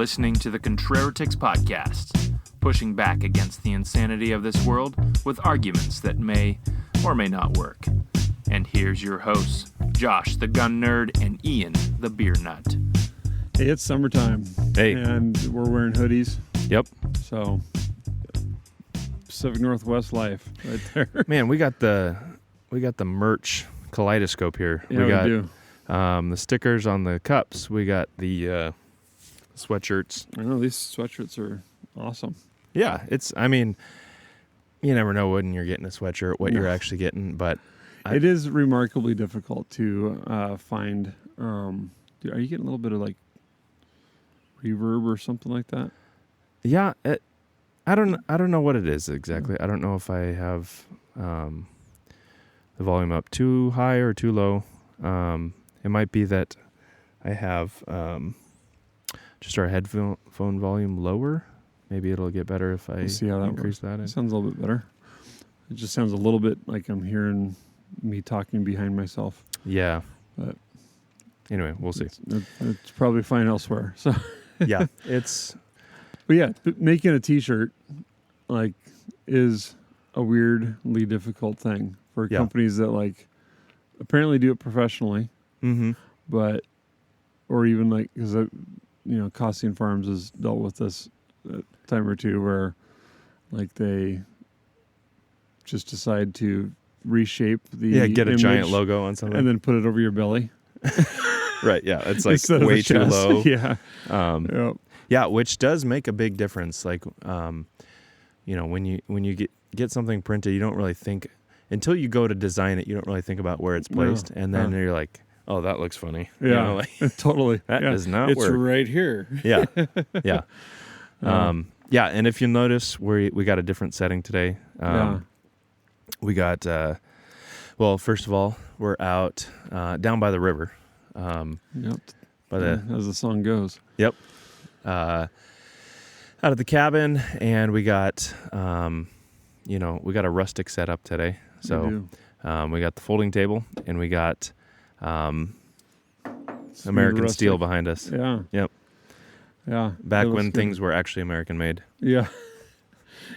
listening to the Contraritics Podcast, pushing back against the insanity of this world with arguments that may or may not work. And here's your hosts, Josh the Gun Nerd and Ian the Beer Nut. Hey, it's summertime. Hey. And we're wearing hoodies. Yep. So, Pacific Northwest life right there. Man, we got the merch kaleidoscope here. Yeah, we do. The stickers on the cups. We got the sweatshirts. I know, these sweatshirts are awesome. Yeah, you never know when you're getting a sweatshirt, what you're actually getting, but... It is remarkably difficult to find... are you getting a little bit of, like, reverb or something like that? Yeah, I don't know what it is exactly. I don't know if I have the volume up too high or too low. It might be that I have just our headphone volume lower. Maybe it'll get better if I see how that increase works. that. It sounds a little bit better. It just sounds a little bit like I'm hearing me talking behind myself. Yeah. But anyway, we'll see. It's probably fine elsewhere. So yeah, But yeah, making a T-shirt like is a weirdly difficult thing for companies that like apparently do it professionally. Mm-hmm. But or even like because Costian Farms has dealt with this a time or two where like they just decide to reshape the get a image giant logo on something and then put it over your belly. Right. Yeah, it's like way too low. Yeah. Yep. Yeah, which does make a big difference. Like, when you get something printed, you don't really think until you go to design it. You don't really think about where it's placed, and then you're like, "Oh, that looks funny." Yeah, totally. That does not it's work. It's right here. Yeah, yeah, yeah. And if you notice, we got a different setting today. We got first of all, we're out down by the river. Yep. As the song goes. Yep. Out of the cabin, and we got we got a rustic setup today. So we got the folding table, and we got American steel behind us. Yeah. Yep. Yeah. Back when things were actually American made. Yeah.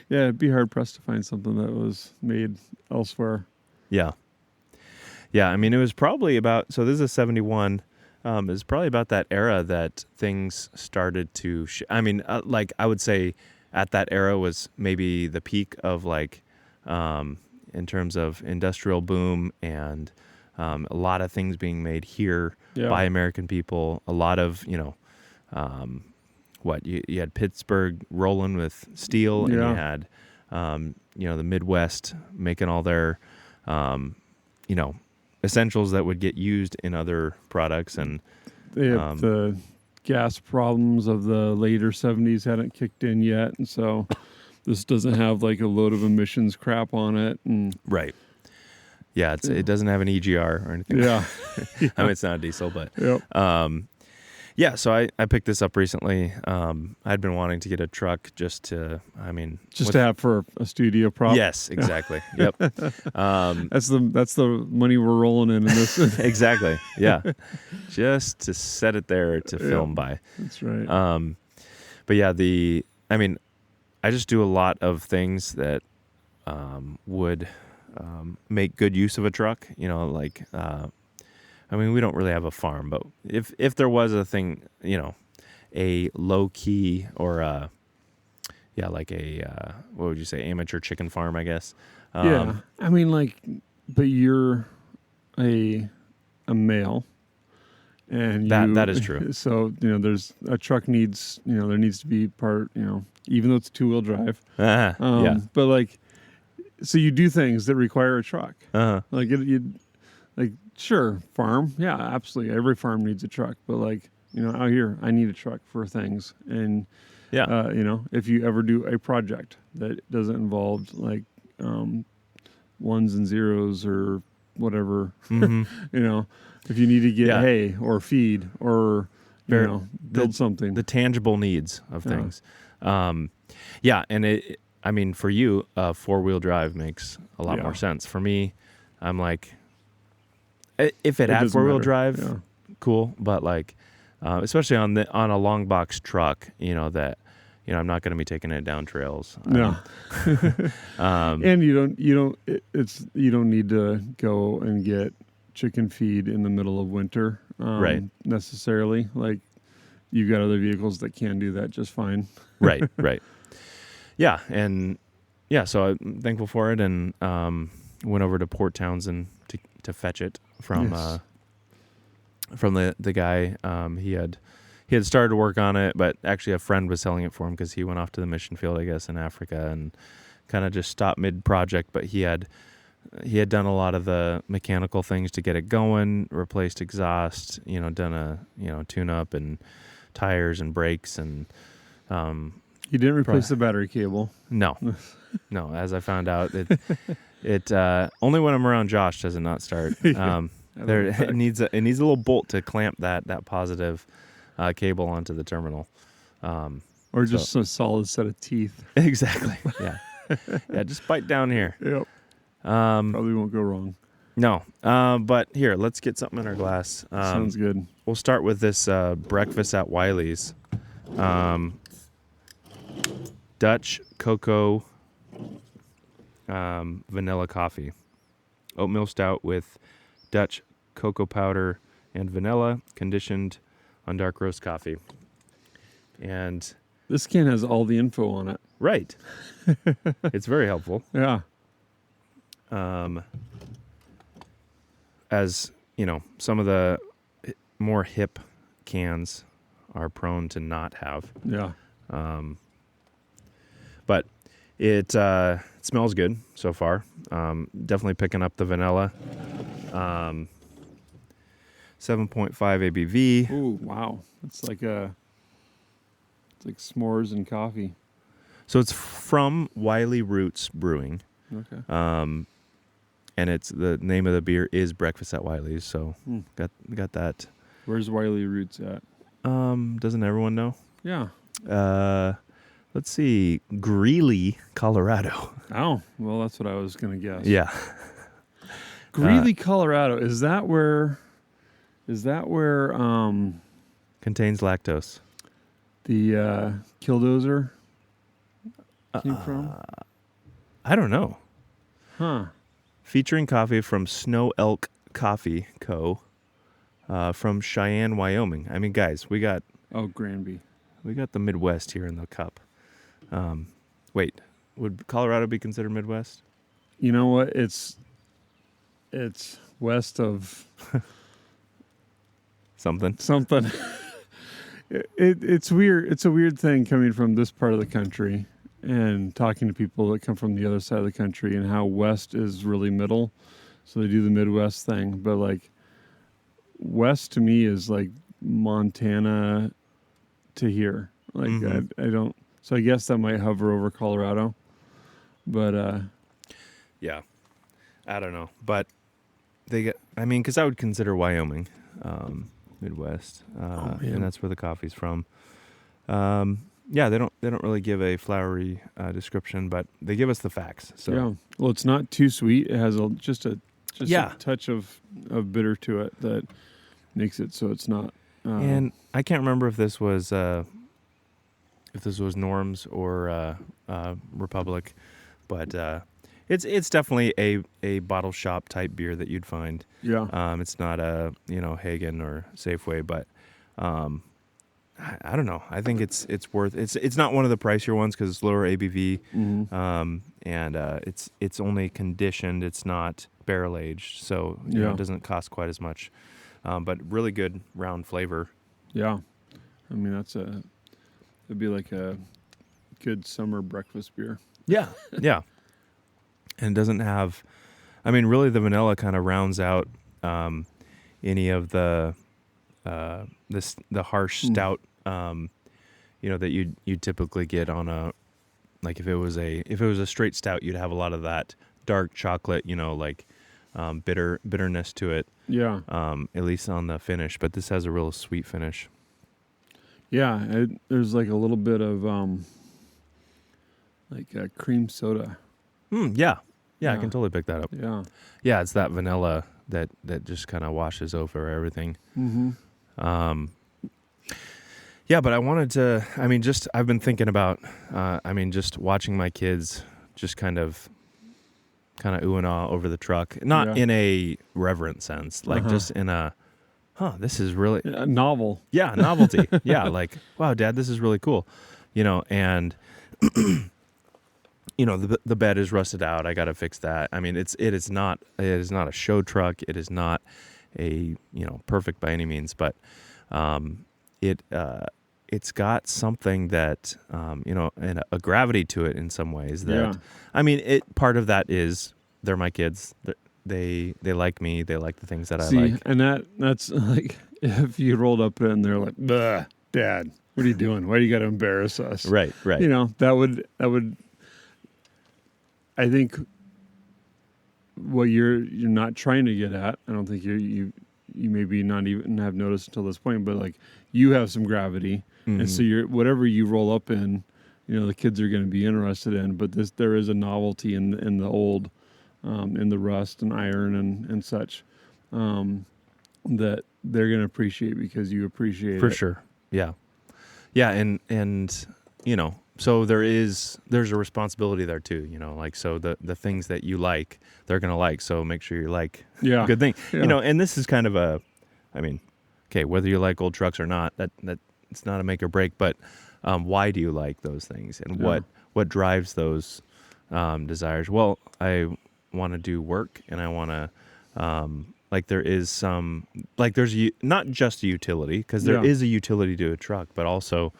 Yeah, it'd be hard pressed to find something that was made elsewhere. Yeah. Yeah, I mean, it was probably about, so this is a 71, it was probably about that era that things started to, I would say at that era was maybe the peak of in terms of industrial boom and a lot of things being made here by American people. A lot of, you had Pittsburgh rolling with steel, and you had, the Midwest making all their, essentials that would get used in other products. And they have the gas problems of the later 70s hadn't kicked in yet, and so this doesn't have like a load of emissions crap on it. And right. Yeah, it doesn't have an EGR or anything. Yeah. I mean, it's not a diesel, but yep. So I picked this up recently. I'd been wanting to get a truck just to have for a studio prop. Yes, exactly. Yep. That's the money we're rolling in this. Exactly. Yeah. Just to set it there to film by. That's right. But yeah, I just do a lot of things that would make good use of a truck. We don't really have a farm, but if there was a thing, a low key or what would you say, amateur chicken farm, I guess. Yeah, but you're a male, and that is true. So there's a truck needs there needs to be part even though it's 2-wheel drive. Yeah. But so you do things that require a truck. Sure, farm. Yeah, absolutely. Every farm needs a truck. But out here, I need a truck for things. And, if you ever do a project that doesn't involve ones and zeros or whatever, mm-hmm. If you need to get hay or feed or, build something. The tangible needs of things. And for you, 4-wheel drive makes a lot more sense. For me, I'm like, if it had 4-wheel drive, cool. But especially on a long box truck. That I'm not going to be taking it down trails. No. And you don't need to go and get chicken feed in the middle of winter, right? Necessarily. Like, you've got other vehicles that can do that just fine. Right. Yeah, and so I'm thankful for it, and went over to Port Townsend to fetch it from Yes. From the guy. He had started to work on it, but actually a friend was selling it for him because he went off to the mission field, I guess, in Africa, and kind of just stopped mid-project. But he had done a lot of the mechanical things to get it going, replaced exhaust, done a tune-up and tires and brakes, and You didn't replace the battery cable. no. As I found out, it only when I'm around Josh does it not start. It needs a little bolt to clamp that positive cable onto the terminal, or just a solid set of teeth. Exactly. Yeah. Yeah. Just bite down here. Yep. Probably won't go wrong. No. But here, let's get something in our glass. Sounds good. We'll start with this breakfast at Wiley's, Dutch cocoa vanilla coffee, oatmeal stout with Dutch cocoa powder and vanilla, conditioned on dark roast coffee. And this can has all the info on it. Right. It's very helpful. Yeah. As some of the more hip cans are prone to not have. Yeah. But it smells good so far. Definitely picking up the vanilla. 7.5 ABV. Ooh, wow. It's like s'mores and coffee. So it's from Wiley Roots Brewing. Okay. And it's the name of the beer is Breakfast at Wiley's. So got that. Where's Wiley Roots at? Doesn't everyone know? Yeah. Let's see, Greeley, Colorado. Oh, well, that's what I was going to guess. Yeah. Greeley, Colorado. Is that where Contains lactose. the Killdozer came from? I don't know. Huh. Featuring coffee from Snow Elk Coffee Co. From Cheyenne, Wyoming. I mean, guys, we got Granby. the Midwest here in the cup. Wait, would Colorado be considered Midwest? You know what? It's west of Something. It's weird. It's a weird thing coming from this part of the country and talking to people that come from the other side of the country, and how west is really middle. So they do the Midwest thing. But like west to me is like Montana to here. Like I don't. So I guess that might hover over Colorado. But Yeah. I don't know. But because I would consider Wyoming Midwest. And that's where the coffee's from. Yeah, they don't really give a flowery description, but they give us the facts. So yeah. Well, it's not too sweet. It has just a Yeah. touch of bitter to it that makes it so it's not. And I can't remember if this was Norm's or Republic, but it's definitely a bottle shop type beer that you'd find. Yeah. It's not a Hagen or Safeway, but I don't know. I think it's worth. It's not one of the pricier ones because it's lower ABV, and it's only conditioned. It's not barrel aged, so it doesn't cost quite as much. But really good round flavor. Yeah. I mean it'd be like a good summer breakfast beer. Yeah, yeah. And it doesn't have. I mean, really, the vanilla kind of rounds out any of the harsh stout, that you typically get on a, like if it was a straight stout, you'd have a lot of that dark chocolate, bitterness to it. Yeah. At least on the finish, but this has a real sweet finish. Yeah, there's like a little bit of cream soda. Yeah, I can totally pick that up. Yeah. Yeah, it's that vanilla that just kind of washes over everything. Mm-hmm. Yeah, but I wanted to, I've been thinking about, just watching my kids just kind of ooh and ah over the truck. Not in a reverent sense, like just in a, this is really... novel. Yeah, novelty. Yeah, like, wow, Dad, this is really cool. And, the bed is rusted out. I got to fix that. I mean, it is not a show truck. It is not a, perfect by any means, but it's got something that, and a gravity to it in some ways that, part of that is they're my kids. They like me. They like the things that I like. And that's like, if you rolled up and they're like, Dad, what are you doing? Why do you got to embarrass us? Right. That would, I think what you're not trying to get at, I don't think you maybe not even have noticed until this point, but like you have some gravity. Mm-hmm. And so whatever you roll up in, the kids are going to be interested in, but there is a novelty in the old, in the rust and iron and such, that they're going to appreciate because you appreciate it. For sure. Yeah. Yeah. And, so there's a responsibility there too, like, so the things that you like, they're going to like, so make sure you like a good thing, and this is kind of whether you like old trucks or not, that it's not a make or break, but, why do you like those things and what drives those, desires? Well, I want to do work and I want to, there is some, there's not just a utility, because there is a utility to a truck, but also,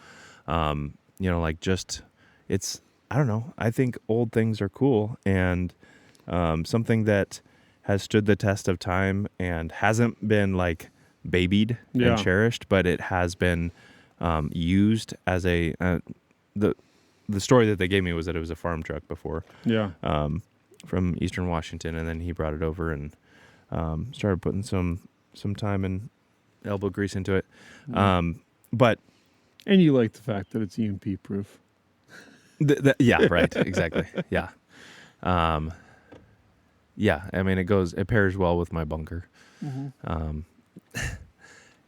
it's, I don't know, I think old things are cool, and something that has stood the test of time and hasn't been babied and cherished, but it has been used as a, the story that they gave me was that it was a farm truck before. Yeah. From Eastern Washington, and then he brought it over and started putting some time and elbow grease into it. But and you like the fact that it's EMP proof. Yeah, right, exactly. Yeah. Yeah, it pairs well with my bunker. Mm-hmm.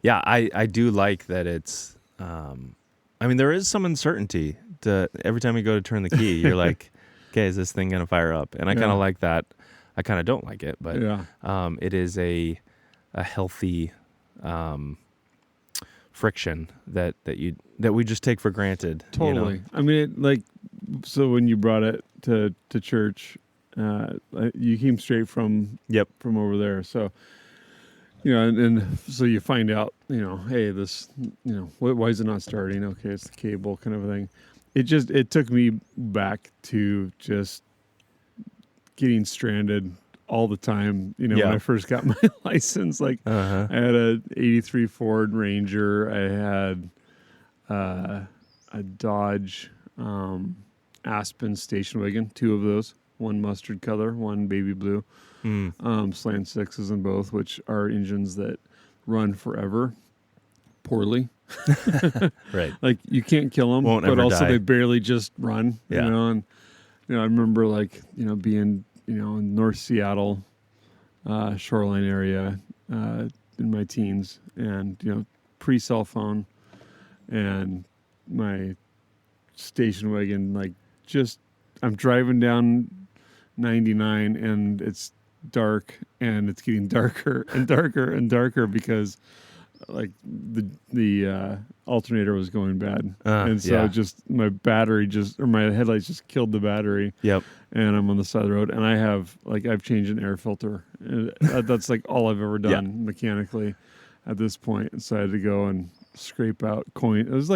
Yeah, I do like that it's, there is some uncertainty every time you go to turn the key, you're like, okay, is this thing going to fire up? And I kind of like that. I kind of don't like it, but it is a healthy friction that we just take for granted. Totally. So when you brought it to church, you came straight from over there. So, and so you find out, hey, this, why is it not starting? Okay, it's the cable kind of a thing. It took me back to just getting stranded all the time. When I first got my license, I had a 83 Ford Ranger. I had a Dodge Aspen station wagon, 2 of those, one mustard color, one baby blue, slant 6s in both, which are engines that run forever, poorly. Right. You can't kill them, but also die. They barely just run, and I remember being, in North Seattle, shoreline area, in my teens, and, pre-cell phone, and my station wagon, I'm driving down 99 and it's dark and it's getting darker and darker and darker because the alternator was going bad, and so my battery my headlights just killed the battery. Yep. And I'm on the side of the road, and I have I've changed an air filter. That's all I've ever done mechanically at this point. And so I had to go and scrape out coin. It was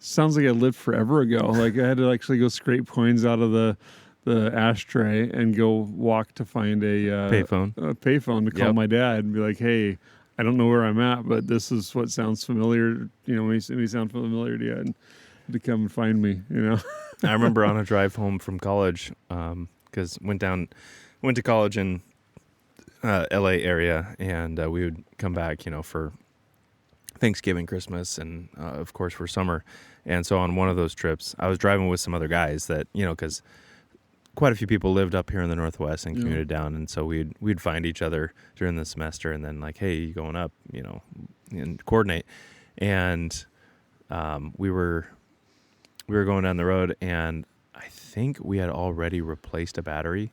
sounds like I lived forever ago. I had to actually go scrape coins out of the ashtray and go walk to find a payphone to call my dad and be like, hey, I don't know where I'm at, but this is what sounds familiar. May sound familiar to you, and to come and find me. I remember on a drive home from college, because went to college in L.A. area, and we would come back, for Thanksgiving, Christmas, and of course for summer. And so on one of those trips, I was driving with some other guys that because quite a few people lived up here in the Northwest and commuted down, and so we'd find each other during the semester, and then hey, you going up, and coordinate. And we were going down the road, and I think we had already replaced a battery.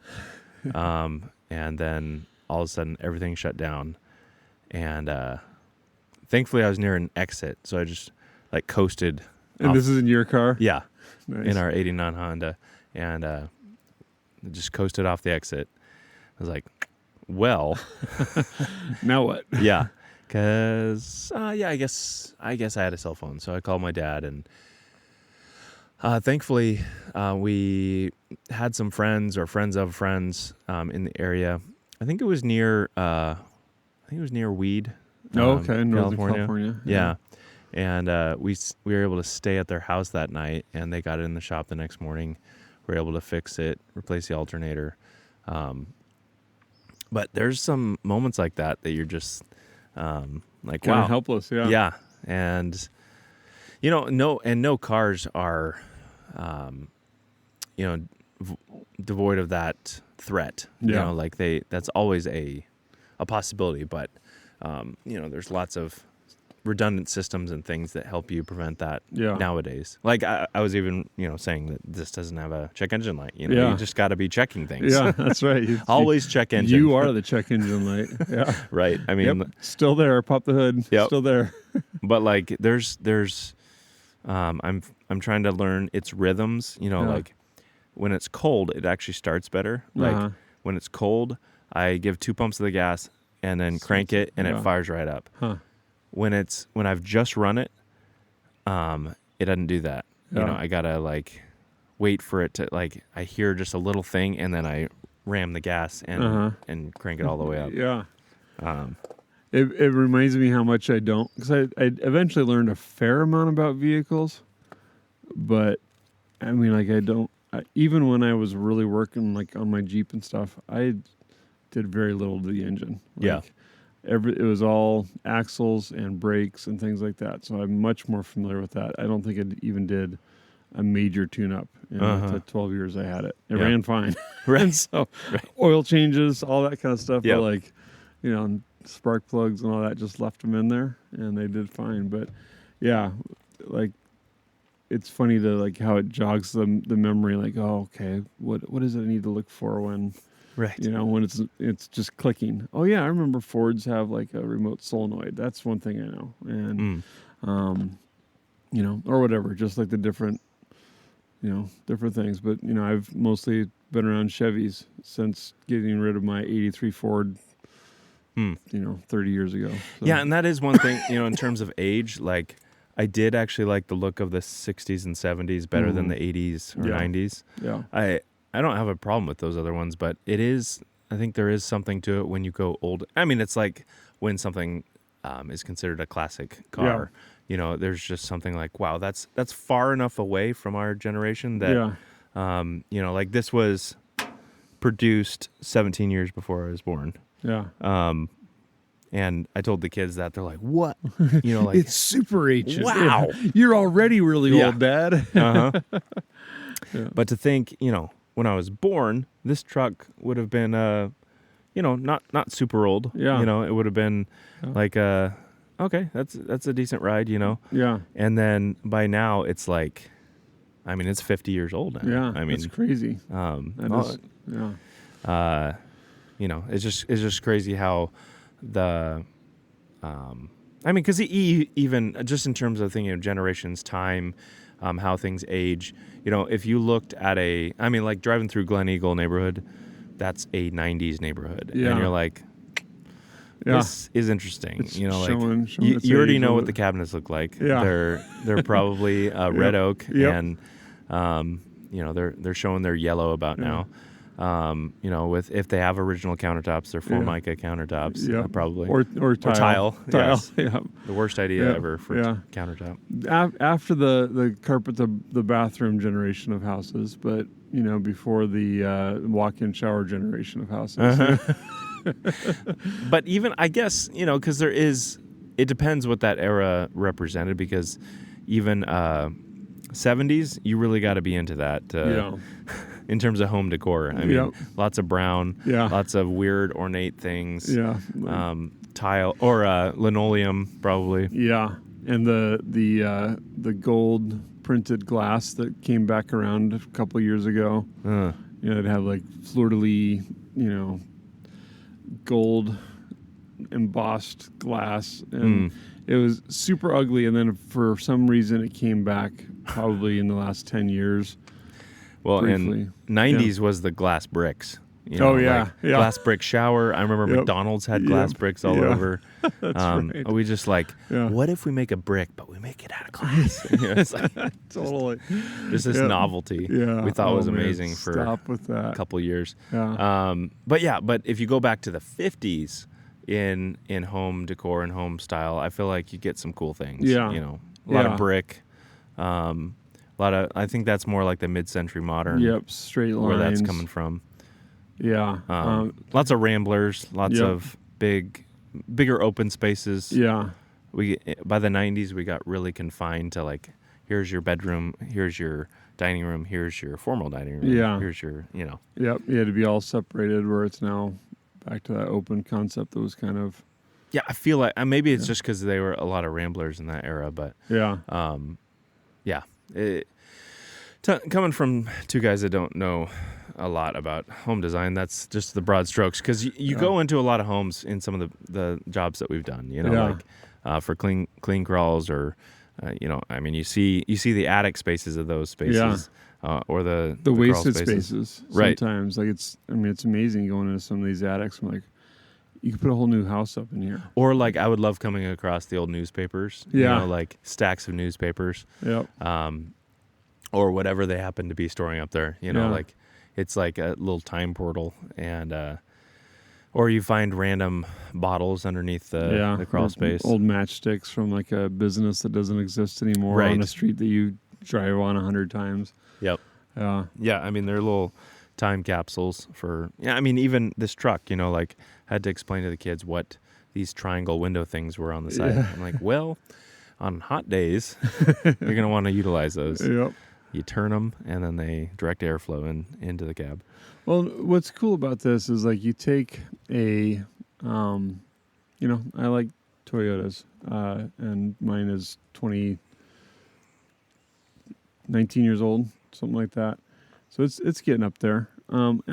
And then all of a sudden everything shut down, and thankfully I was near an exit, so I just like coasted. And off. this is in your car? Yeah. Nice. In our 89 Honda, and just coasted off the exit. I was like, well, now what? yeah, because I guess I had a cell phone, so I called my dad, and thankfully we had some friends or friends of friends in the area. I think it was near Weed. Oh, okay, Northern California. California. Yeah. And we were able to stay at their house that night, and they got it in the shop the next morning. We were able to fix it, replace the alternator. But there's some moments like that you're just like, Kind wow, of helpless. Yeah. yeah. And no cars are, devoid of that threat. Yeah. Like that's always a possibility. But there's lots of redundant systems and things that help you prevent that nowadays. Like I was even, saying that this doesn't have a check engine light. You just got to be checking things. Yeah, that's right. Always check engine. You are the check engine light. Yeah. Right. I mean, yep. Still there. Pop the hood. Yep. Still there. But like there's I'm trying to learn its rhythms, like when it's cold, it actually starts better. Like when it's cold, I give 2 pumps of the gas and then crank it, and it fires right up. Huh. When I've just run it, it doesn't do that. Yeah. I gotta like wait for it to, like, I hear just a little thing, and then I ram the gas and crank it all the way up. Yeah. Um, It reminds me how much I don't, because I eventually learned a fair amount about vehicles, but I mean, like, even when I was really working like on my Jeep and stuff, I did very little to the engine. Like, it was all axles and brakes and things like that. So I'm much more familiar with that. I don't think it even did a major tune-up in the 12 years I had it. It ran fine. Right. And so oil changes, all that kind of stuff. Yep. But like, spark plugs and all that, just left them in there and they did fine. But yeah, like, it's funny to like how it jogs the memory. Like, oh, okay, what is it I need to look for when... Right. When it's just clicking. Oh yeah, I remember Fords have like a remote solenoid. That's one thing I know. And or whatever, just like the different things. But I've mostly been around Chevys since getting rid of my 83 Ford 30 years ago. So. Yeah, and that is one thing, in terms of age, like I did actually like the look of the 60s and 70s better than the 80s or 90s. Yeah. I don't have a problem with those other ones, but I think there is something to it when you go old. I mean, it's like when something is considered a classic car, there's just something like, wow, that's far enough away from our generation that, like this was produced 17 years before I was born. Yeah. And I told the kids that, they're like, what? Like it's super ancient. Wow. You're already really old, Dad. Uh-huh. But to think, when I was born, this truck would have been, not super old. Yeah. It would have been like, okay, that's a decent ride, Yeah. And then by now it's like, I mean, it's 50 years old now. Yeah. I mean, it's crazy. It's just crazy how because even just in terms of thinking of generations, time, how things age, if you looked at like driving through Glen Eagle neighborhood, that's a 90s neighborhood. Yeah. And you're like, this is interesting. It's like showing you already know what the cabinets look like. Yeah. They're probably red oak, Yep. and they're showing their yellow about now. With if they have original countertops, they're Formica countertops, probably or tile. Yes. Yeah. The worst idea ever for countertop. After the carpet, the bathroom generation of houses, but before the walk-in shower generation of houses. But even I guess because it depends what that era represented, because even 70s, you really got to be into that. In terms of home decor, I mean, lots of brown, lots of weird ornate things, tile or linoleum, probably. Yeah, And the gold printed glass that came back around a couple years ago. It'd have like fleur-de-lis, gold embossed glass, and it was super ugly. And then for some reason, it came back probably in the last 10 years. Well, briefly. in 90s was the glass bricks. Glass brick shower. I remember McDonald's had glass bricks all over. That's right. We just what if we make a brick, but we make it out of glass? It's like, totally. Just this novelty we thought was amazing for a couple years. Yeah. But if you go back to the 50s in home decor and home style, I feel like you get some cool things. Yeah. A lot of brick. I think that's more like the mid-century modern. Yep, straight lines. Where that's coming from. Yeah. Lots of ramblers, lots of bigger open spaces. Yeah. By the 90s, we got really confined to like, here's your bedroom, here's your dining room, here's your formal dining room. Yeah. Here's your, Yep. You had to be all separated, where it's now back to that open concept that was kind of. Yeah, I feel like maybe it's just because they were a lot of ramblers in that era, but coming from two guys that don't know a lot about home design, that's just the broad strokes. Because you go into a lot of homes in some of the jobs that we've done, like for clean crawls or, you see the attic spaces of those spaces. Or the wasted spaces. Right. Sometimes, like it's amazing going into some of these attics. I'm like, you could put a whole new house up in here. Or like, I would love coming across the old newspapers. Like stacks of newspapers. Yep. Or whatever they happen to be storing up there. Like it's like a little time portal, and or you find random bottles underneath the crawl space. Old matchsticks from like a business that doesn't exist anymore on a street that you drive on 100 times. Yep. Yeah. I mean, they're little time capsules for. Yeah. I mean, even this truck. Like had to explain to the kids what these triangle window things were on the side. I'm like, well, on hot days, you're gonna want to utilize those. Yep. You turn them, and then they direct airflow into the cab. Well, what's cool about this is like you take I like Toyotas, and mine is 19 years old, something like that. So it's getting up there, and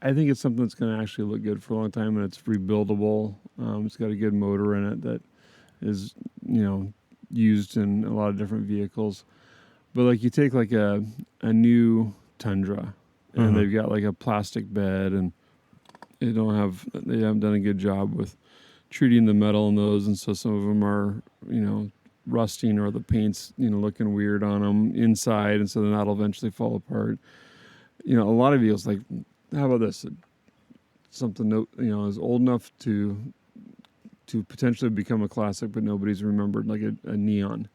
I think it's something that's going to actually look good for a long time, and it's rebuildable. It's got a good motor in it that is used in a lot of different vehicles. But like you take like a new Tundra, and they've got like a plastic bed, and they haven't done a good job with treating the metal in those, and so some of them are rusting, or the paint's looking weird on them inside, and so then that'll eventually fall apart. A lot of vehicles, like, how about this? Something that is old enough to potentially become a classic, but nobody's remembered, like a neon.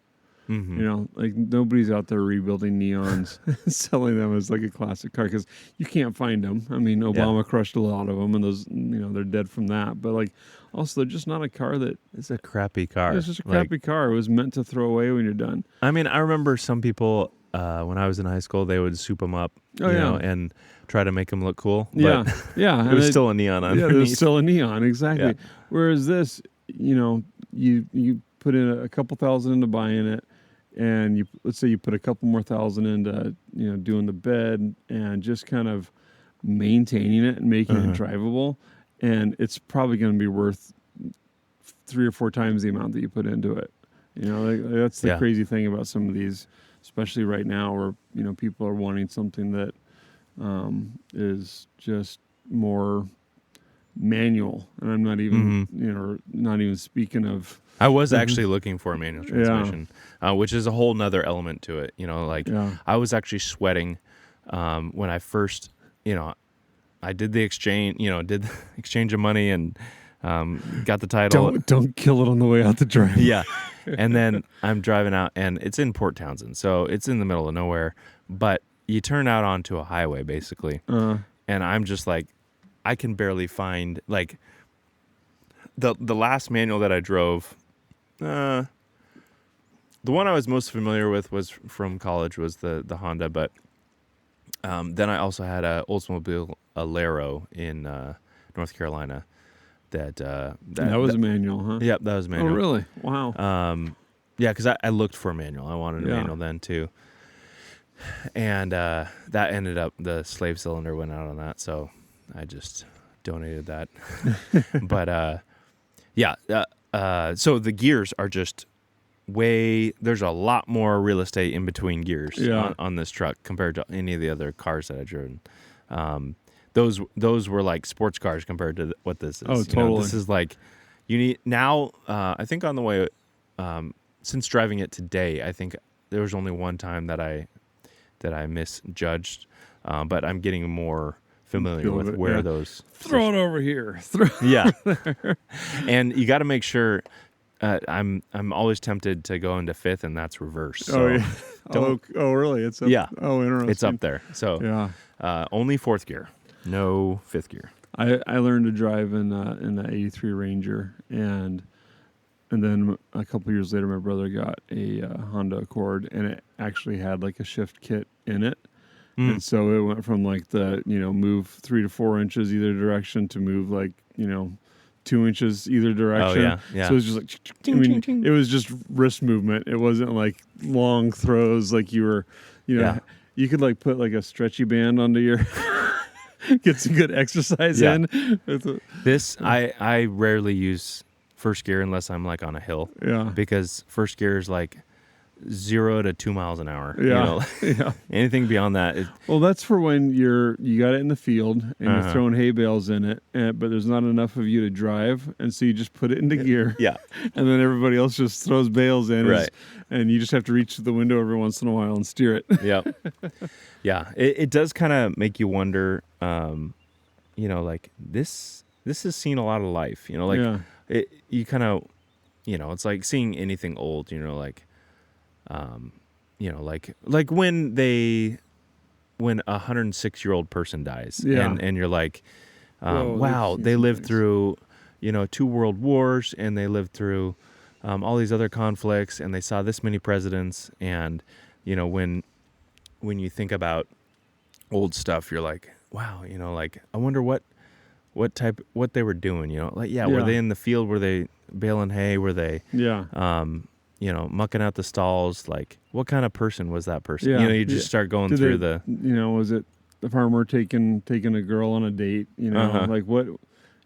Mm-hmm. Like nobody's out there rebuilding neons, selling them as like a classic car, because you can't find them. I mean, Obama crushed a lot of them, and those, they're dead from that. But like, also, they're just not a car that. It's a crappy car. It's just a crappy car. It was meant to throw away when you're done. I mean, I remember some people when I was in high school, they would soup them up, and try to make them look cool. But yeah. There's still a neon underneath. Yeah, there's still a neon, exactly. Yeah. Whereas this, you put in a couple thousand into buying it, and let's say you put a couple more thousand into doing the bed and just kind of maintaining it and making it drivable, and it's probably going to be worth 3 or 4 times the amount that you put into it. That's the crazy thing about some of these, especially right now, where people are wanting something that is just more manual, and I'm not even not even speaking of. I was actually looking for a manual transmission, which is a whole nother element to it. I was actually sweating when I first, I did the exchange, did the exchange of money and got the title. Don't kill it on the way out the drive. Yeah. And then I'm driving out, and it's in Port Townsend, so it's in the middle of nowhere, but you turn out onto a highway, basically, and I'm just like, I can barely find, like, the last manual that I drove, the one I was most familiar with was from college, was the Honda, but then I also had a Oldsmobile Alero in North Carolina, That was a manual, huh? Yep, that was a manual. Oh, really? Wow. Yeah, because I looked for a manual. I wanted a manual then too. And that ended up, the slave cylinder went out on that, so I just donated that. But so the gears are just there's a lot more real estate in between gears on this truck compared to any of the other cars that I've driven. Those were like sports cars compared to what this is. Oh, totally. This is like, you need now. I think on the way, since driving it today, I think there was only one time that I misjudged, but I'm getting more familiar with where those. Throw it over here. Yeah, and you got to make sure. I'm always tempted to go into fifth, and that's reverse. So really? It's up. Yeah. Oh, interesting. It's up there. So only fourth gear, no fifth gear. I learned to drive in the '83 Ranger, and then a couple years later, my brother got a Honda Accord, and it actually had like a shift kit in it. And so it went from like the move 3 to 4 inches either direction to move like 2 inches either direction. Oh, yeah. So it was just like, it was just wrist movement. It wasn't like long throws like you were, you could like put like a stretchy band onto your, get some good exercise in. I rarely use first gear unless I'm like on a hill. Yeah. Because first gear is like 0 to 2 miles an hour. Yeah. Anything beyond that. Well, that's for when you got it in the field and you're throwing hay bales in it, but there's not enough of you to drive, and so you just put it into gear. Yeah. And then everybody else just throws bales in, right? And you just have to reach the window every once in a while and steer it. Yeah. Yeah. It does kind of make you wonder. Like this has seen a lot of life. You kind of, it's like seeing anything old. Like when a 106-year-old person dies, and you're like, wow, they lived through, 2 world wars, and they lived through all these other conflicts, and they saw this many presidents, and when you think about old stuff, you're like, wow, I wonder what they were doing, were they in the field, were they baling hay, were they mucking out the stalls, like what kind of person was that person? You just start going through was it the farmer taking a girl on a date, like what,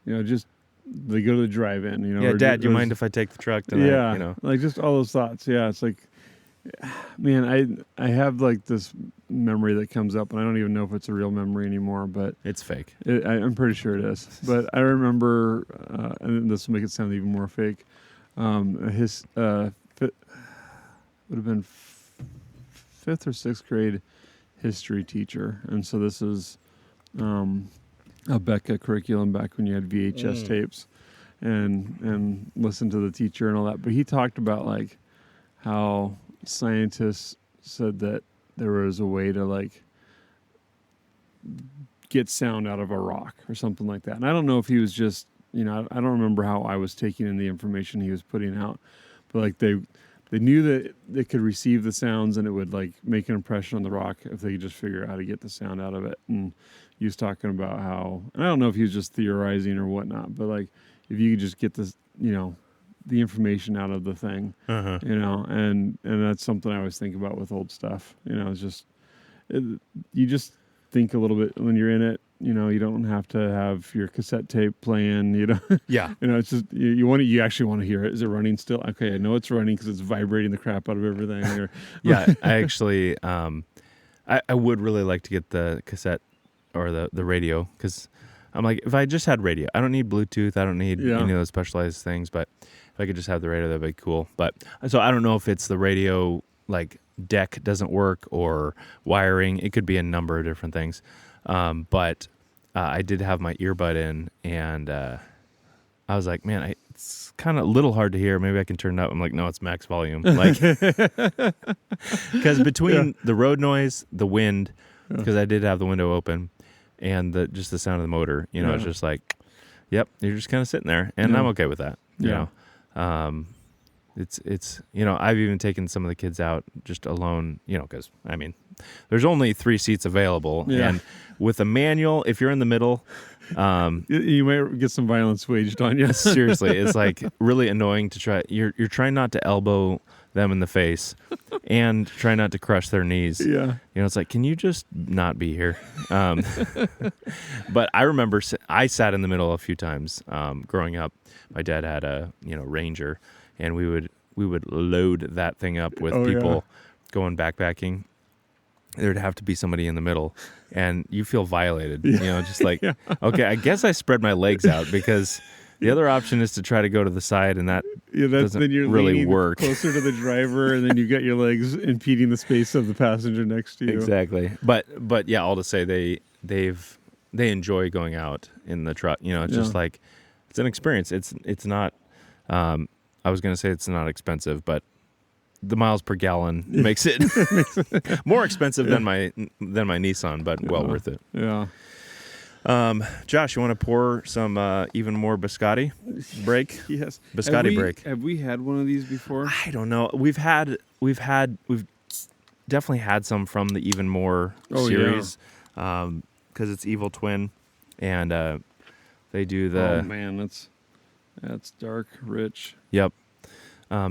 just they go to the drive-in, Dad, do you mind if I take the truck tonight? Like just all those thoughts. It's like, man, I have like this memory that comes up, and I don't even know if it's a real memory anymore, but it's fake. I'm pretty sure it is. But I remember, and this will make it sound even more fake. Would have been 5th or 6th grade history teacher, and so this is a Becca curriculum back when you had VHS tapes, and listen to the teacher and all that. But he talked about like how scientists said that there was a way to like get sound out of a rock or something like that. And I don't know if he was just, I don't remember how I was taking in the information he was putting out, but like they knew that they could receive the sounds and it would like make an impression on the rock if they could just figure out how to get the sound out of it. And he was talking about how, and I don't know if he was just theorizing or whatnot, but like if you could just get this, the information out of the thing, and that's something I always think about with old stuff. It's just, you just think a little bit when you're in it. You don't have to have your cassette tape playing. Yeah. It's just you actually want to hear it. Is it running still? Okay, I know it's running because it's vibrating the crap out of everything. Yeah, I actually, I would really like to get the cassette or the radio, because I'm like, if I just had radio, I don't need Bluetooth, I don't need any of those specialized things, but if I could just have the radio, that'd be cool. But so I don't know if it's the radio like deck doesn't work or wiring. It could be a number of different things. But I did have my earbud in, and I was like, man, it's kind of a little hard to hear. Maybe I can turn it up. I'm like, no, it's max volume. Like, because between the road noise, the wind, because I did have the window open, and just the sound of the motor, it's just like, yep, you're just kind of sitting there, and I'm okay with that. You know, it's I've even taken some of the kids out just alone, because there's only 3 seats available, and with a manual, if you're in the middle, you might get some violence waged on you. seriously, it's like really annoying to try. You're trying not to elbow them in the face, and try not to crush their knees. Yeah, it's like, can you just not be here? But I remember I sat in the middle a few times growing up. My dad had a Ranger, and we would load that thing up with people going backpacking. There'd have to be somebody in the middle, and you feel violated. Just like, okay, I guess I spread my legs out, because the other option is to try to go to the side, and that doesn't then you're really work. Closer to the driver, and then you've got your legs impeding the space of the passenger next to you. Exactly. But yeah, all to say they enjoy going out in the truck. It's just like, it's an experience. It's not. I was going to say it's not expensive, but the miles per gallon makes it more expensive than my Nissan, but well worth it. Yeah. Josh, you want to pour some even more Biscotti break? Yes. Biscotti break. Have we had one of these before? I don't know. We've definitely had some from the Even More series, because it's Evil Twin, and they do the. Oh man, that's dark, rich. Yep.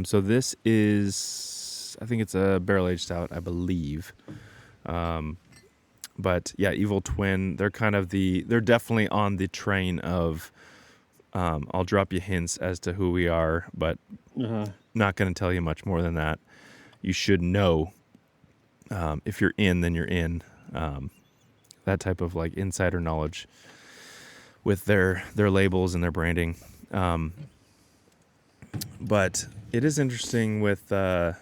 So this is, I think it's a barrel-aged stout, I believe. But yeah, Evil Twin, they're definitely on the train of, I'll drop you hints as to who we are, but not going to tell you much more than that. You should know, if you're in, then you're in. That type of like insider knowledge with their labels and their branding. But it is interesting with, I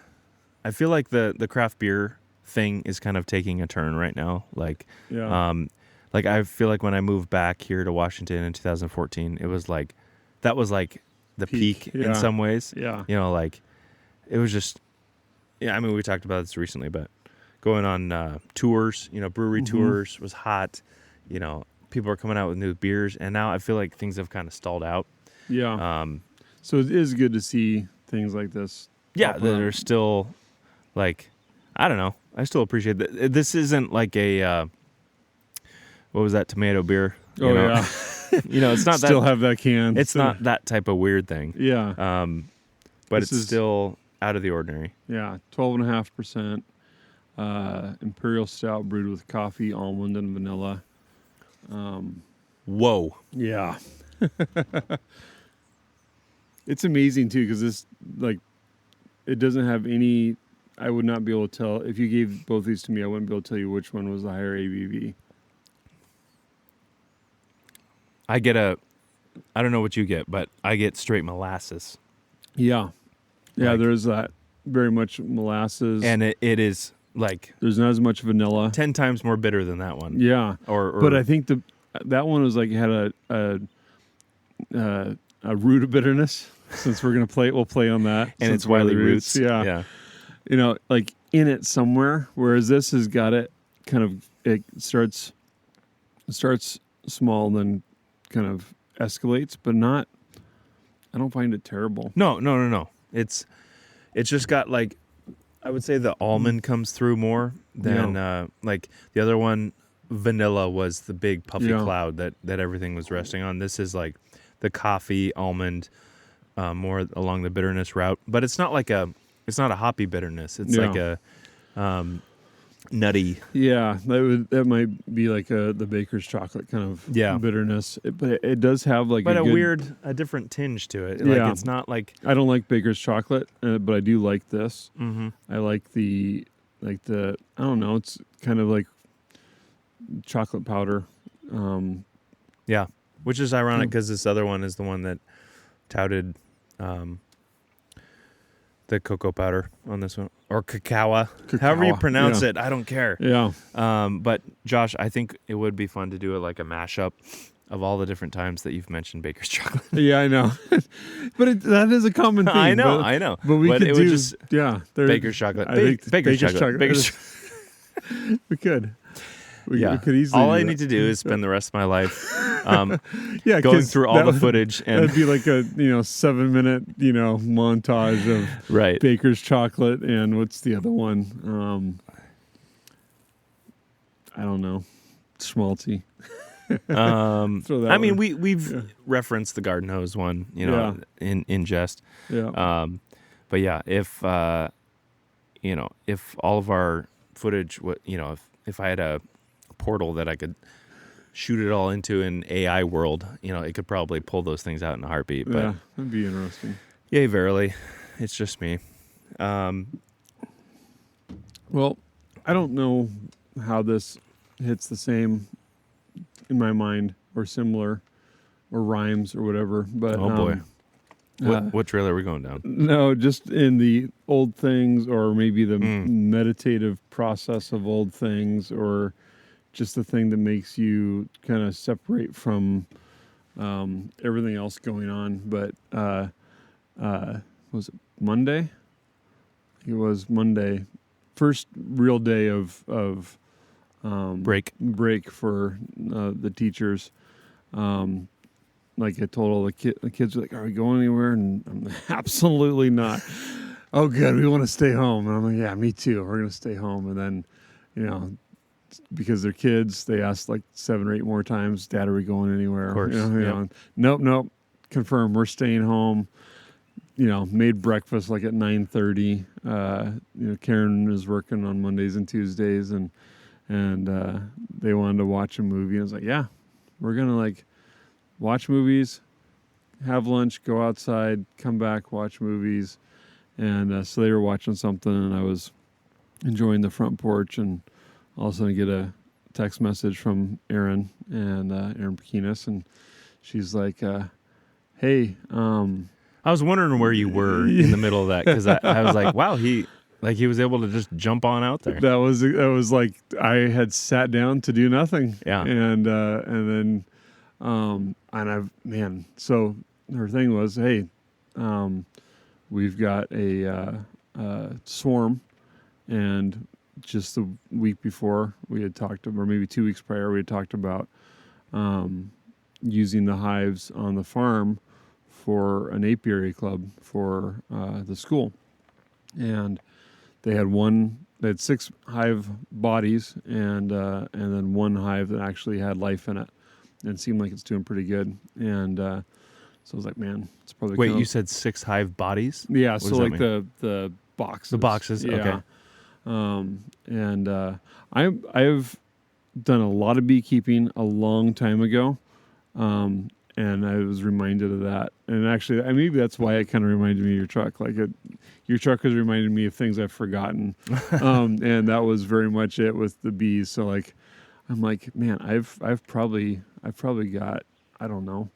feel like the craft beer thing is kind of taking a turn right now. Like, like I feel like when I moved back here to Washington in 2014, it was like, that was like the peak in some ways. Yeah. Like it was just, I mean, we talked about this recently, but going on tours, brewery tours was hot. People are coming out with new beers, and now I feel like things have kind of stalled out. Yeah. So it is good to see things like this. Yeah, that are still like, I don't know. I still appreciate that. This isn't like a what was that tomato beer? Yeah. It's not still that. Have that can. It's not that type of weird thing. Yeah. But it's still out of the ordinary. Yeah, 12.5%. Imperial stout brewed with coffee, almond, and vanilla. Whoa. Yeah. It's amazing too, because this, like, it doesn't have any. I would not be able to tell if you gave both these to me. I wouldn't be able to tell you which one was the higher ABV. I don't know what you get, but I get straight molasses. Yeah, there's that very much molasses, and it is like there's not as much vanilla. 10 times more bitter than that one. Yeah, but I think that one was like had a root of bitterness. Since we're gonna we'll play on that, and it's Wiley roots. Yeah. Like in it somewhere. Whereas this has got it kind of. It starts small, then kind of escalates, but not. I don't find it terrible. No. It's just got like, I would say the almond comes through more than like the other one. Vanilla was the big puffy cloud that everything was resting on. This is like the coffee, almond, more along the bitterness route, but it's not a hoppy bitterness. It's like a nutty. Yeah, that might be like the baker's chocolate kind of bitterness. But it does have like a different tinge to it. Yeah. Like it's not like, I don't like baker's chocolate, but I do like this. Mm-hmm. I like the I don't know. It's kind of like chocolate powder. Which is ironic because this other one is the one that touted the cocoa powder on this one, or cacao. However you pronounce it, I don't care. Yeah. But Josh, I think it would be fun to do it like a mashup of all the different times that you've mentioned baker's chocolate. Yeah, I know. But that is a common thing. I know. But we could do just baker's chocolate. Baker's chocolate. We could. We could easily. All I need to do is spend the rest of my life going through all the footage, and that'd be like a 7-minute montage of baker's chocolate and what's the other one? I don't know, schmaltzy. I mean, we've referenced the garden hose one, in jest. Yeah. But yeah, if all of our footage, if I had a portal that I could shoot it all into an AI world, it could probably pull those things out in a heartbeat. But yeah, that'd be interesting. Yay, verily, it's just me. Well, I don't know how this hits the same in my mind or similar or rhymes or whatever. But oh boy, what trailer are we going down? No, just in the old things, or maybe the meditative process of old things, or just the thing that makes you kind of separate from everything else going on. But was it Monday? It was Monday. First real day of break for the teachers. Like I told all the kids were like, "Are we going anywhere?" And I'm like, absolutely not. Oh, good. We want to stay home. And I'm like, "Yeah, me too. We're going to stay home." And then, because they're kids, they asked like 7 or 8 more times, "Dad, are we going anywhere?" Of course. Nope. Confirm. We're staying home. Made breakfast like at 9:30. Karen is working on Mondays and Tuesdays, and they wanted to watch a movie. I was like, "Yeah, we're gonna watch movies, have lunch, go outside, come back, watch movies." And so they were watching something, and I was enjoying the front porch, and all of a sudden I get a text message from Erin Pekinas, and she's like, "Hey." I was wondering where you were in the middle of that, because I was like, wow, he was able to just jump on out there. That was like I had sat down to do nothing. Yeah. And then so her thing was, "Hey, we've got a swarm," and just the week before we had talked, or maybe 2 weeks prior, we had talked about using the hives on the farm for an apiary club for the school. And they had 6 hive bodies, and then 1 hive that actually had life in it, and seemed like it's doing pretty good. And so I was like, man, it's probably... Wait, you said 6 hive bodies? Yeah, what so like the boxes. The boxes, yeah. Okay. I've done a lot of beekeeping a long time ago, and I was reminded of that. And actually, maybe that's why it kind of reminded me of your truck. Your truck has reminded me of things I've forgotten. And that was very much it with the bees. So I'm like, man, I've probably got, I don't know,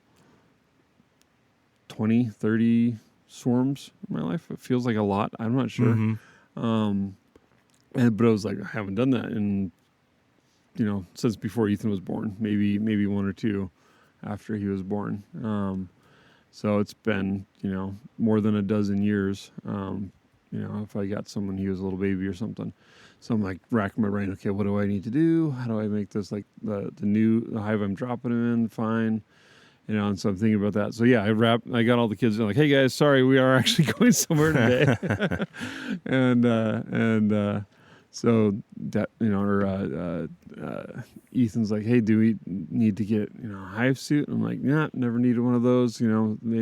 20, 30 swarms in my life. It feels like a lot. I'm not sure. Mm-hmm. But I was like, I haven't done that in, since before Ethan was born. Maybe 1 or 2 after he was born. So it's been, more than a dozen years. If I got someone, he was a little baby or something. So I'm like racking my brain. Okay, what do I need to do? How do I make this like the hive I'm dropping him in fine? And so I'm thinking about that. So yeah, I got all the kids like, "Hey guys, sorry, we are actually going somewhere today." So that, Ethan's like, "Hey, do we need to get, a hive suit?" I'm like, "Yeah, never needed one of those. They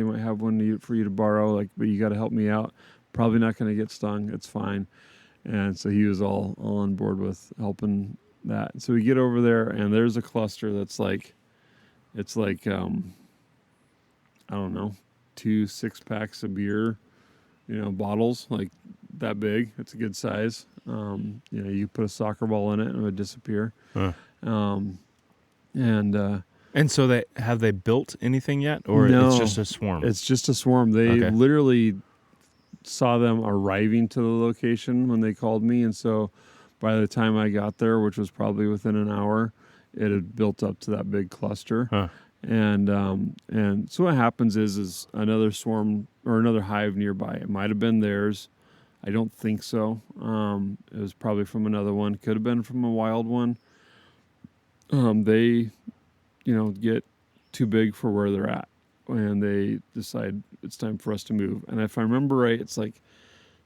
might have one for you to borrow, but you got to help me out. Probably not going to get stung. It's fine." And so he was all on board with helping that. So we get over there, and there's a cluster that's it's like, I don't know, 2 6-packs of beer, bottles like that big. It's a good size. You put a soccer ball in it and it would disappear. Huh. And so have they built anything yet, or no, it's just a swarm? It's just a swarm. They literally saw them arriving to the location when they called me, and so by the time I got there, which was probably within an hour, it had built up to that big cluster. Huh. And so what happens is another swarm or another hive nearby. It might have been theirs. I don't think so. It was probably from another one. Could have been from a wild one. They, get too big for where they're at, and they decide it's time for us to move. And if I remember right, it's like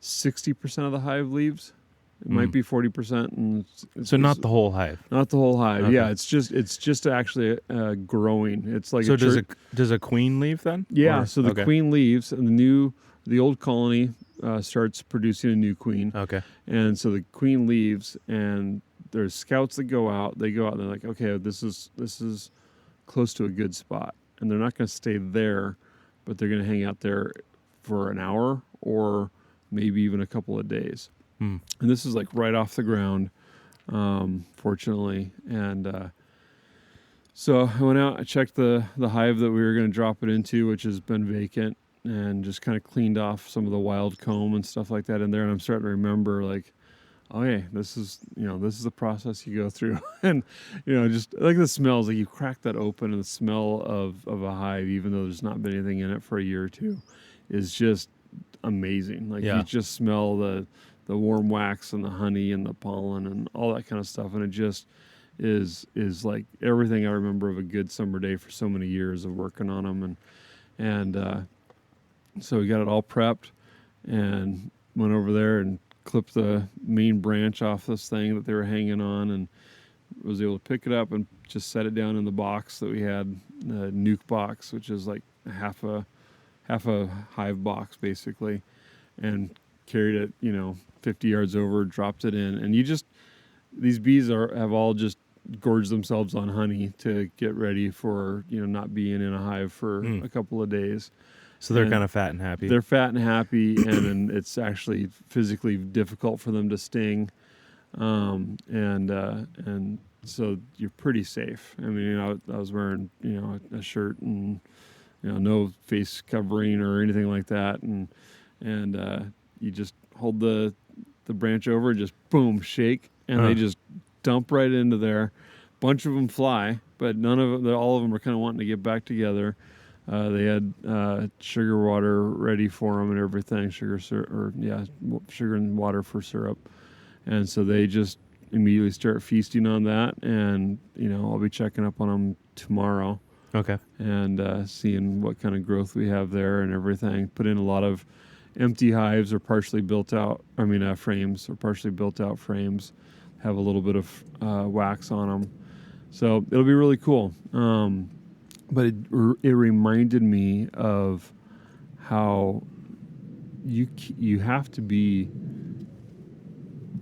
60% of the hive leaves. It might be 40%, and so not the whole hive. Not the whole hive. Okay. Yeah, it's just actually growing. It's like so does a queen leave then? Yeah. Or, so the queen leaves, and the old colony starts producing a new queen. Okay. And so the queen leaves, and there's scouts that go out. They go out and they're like, okay, this is close to a good spot, and they're not going to stay there, but they're going to hang out there for an hour or maybe even a couple of days. And this is like right off the ground, fortunately. And so I went out, I checked the hive that we were going to drop it into, which has been vacant, and just kind of cleaned off some of the wild comb and stuff like that in there. And I'm starting to remember, like, oh yeah, this is the process you go through. And just like the smells, like you crack that open, and the smell of a hive, even though there's not been anything in it for a year or two, is just amazing. Like you just smell the warm wax and the honey and the pollen and all that kind of stuff, and it just is like everything I remember of a good summer day for so many years of working on them. And so we got it all prepped and went over there and clipped the main branch off this thing that they were hanging on, and was able to pick it up and just set it down in the box that we had, the nuke box, which is like half a hive box basically, and carried it 50 yards over, dropped it in, and these bees have all just gorged themselves on honey to get ready for not being in a hive for a couple of days. So they're kind of fat and happy. They're fat and happy, and it's actually physically difficult for them to sting, and so you're pretty safe. I mean, I was wearing a shirt and no face covering or anything like that, and you just hold the branch over, just boom, shake, and they just dump right into there. Bunch of them fly, but all of them are kind of wanting to get back together. They had sugar water ready for them and everything, sugar and water for syrup, and so they just immediately start feasting on that. And I'll be checking up on them tomorrow. Okay. And seeing what kind of growth we have there and everything. Put in a lot of empty hives or partially built out. Frames or partially built out frames. Have a little bit of wax on them, so it'll be really cool. But it reminded me of how you have to be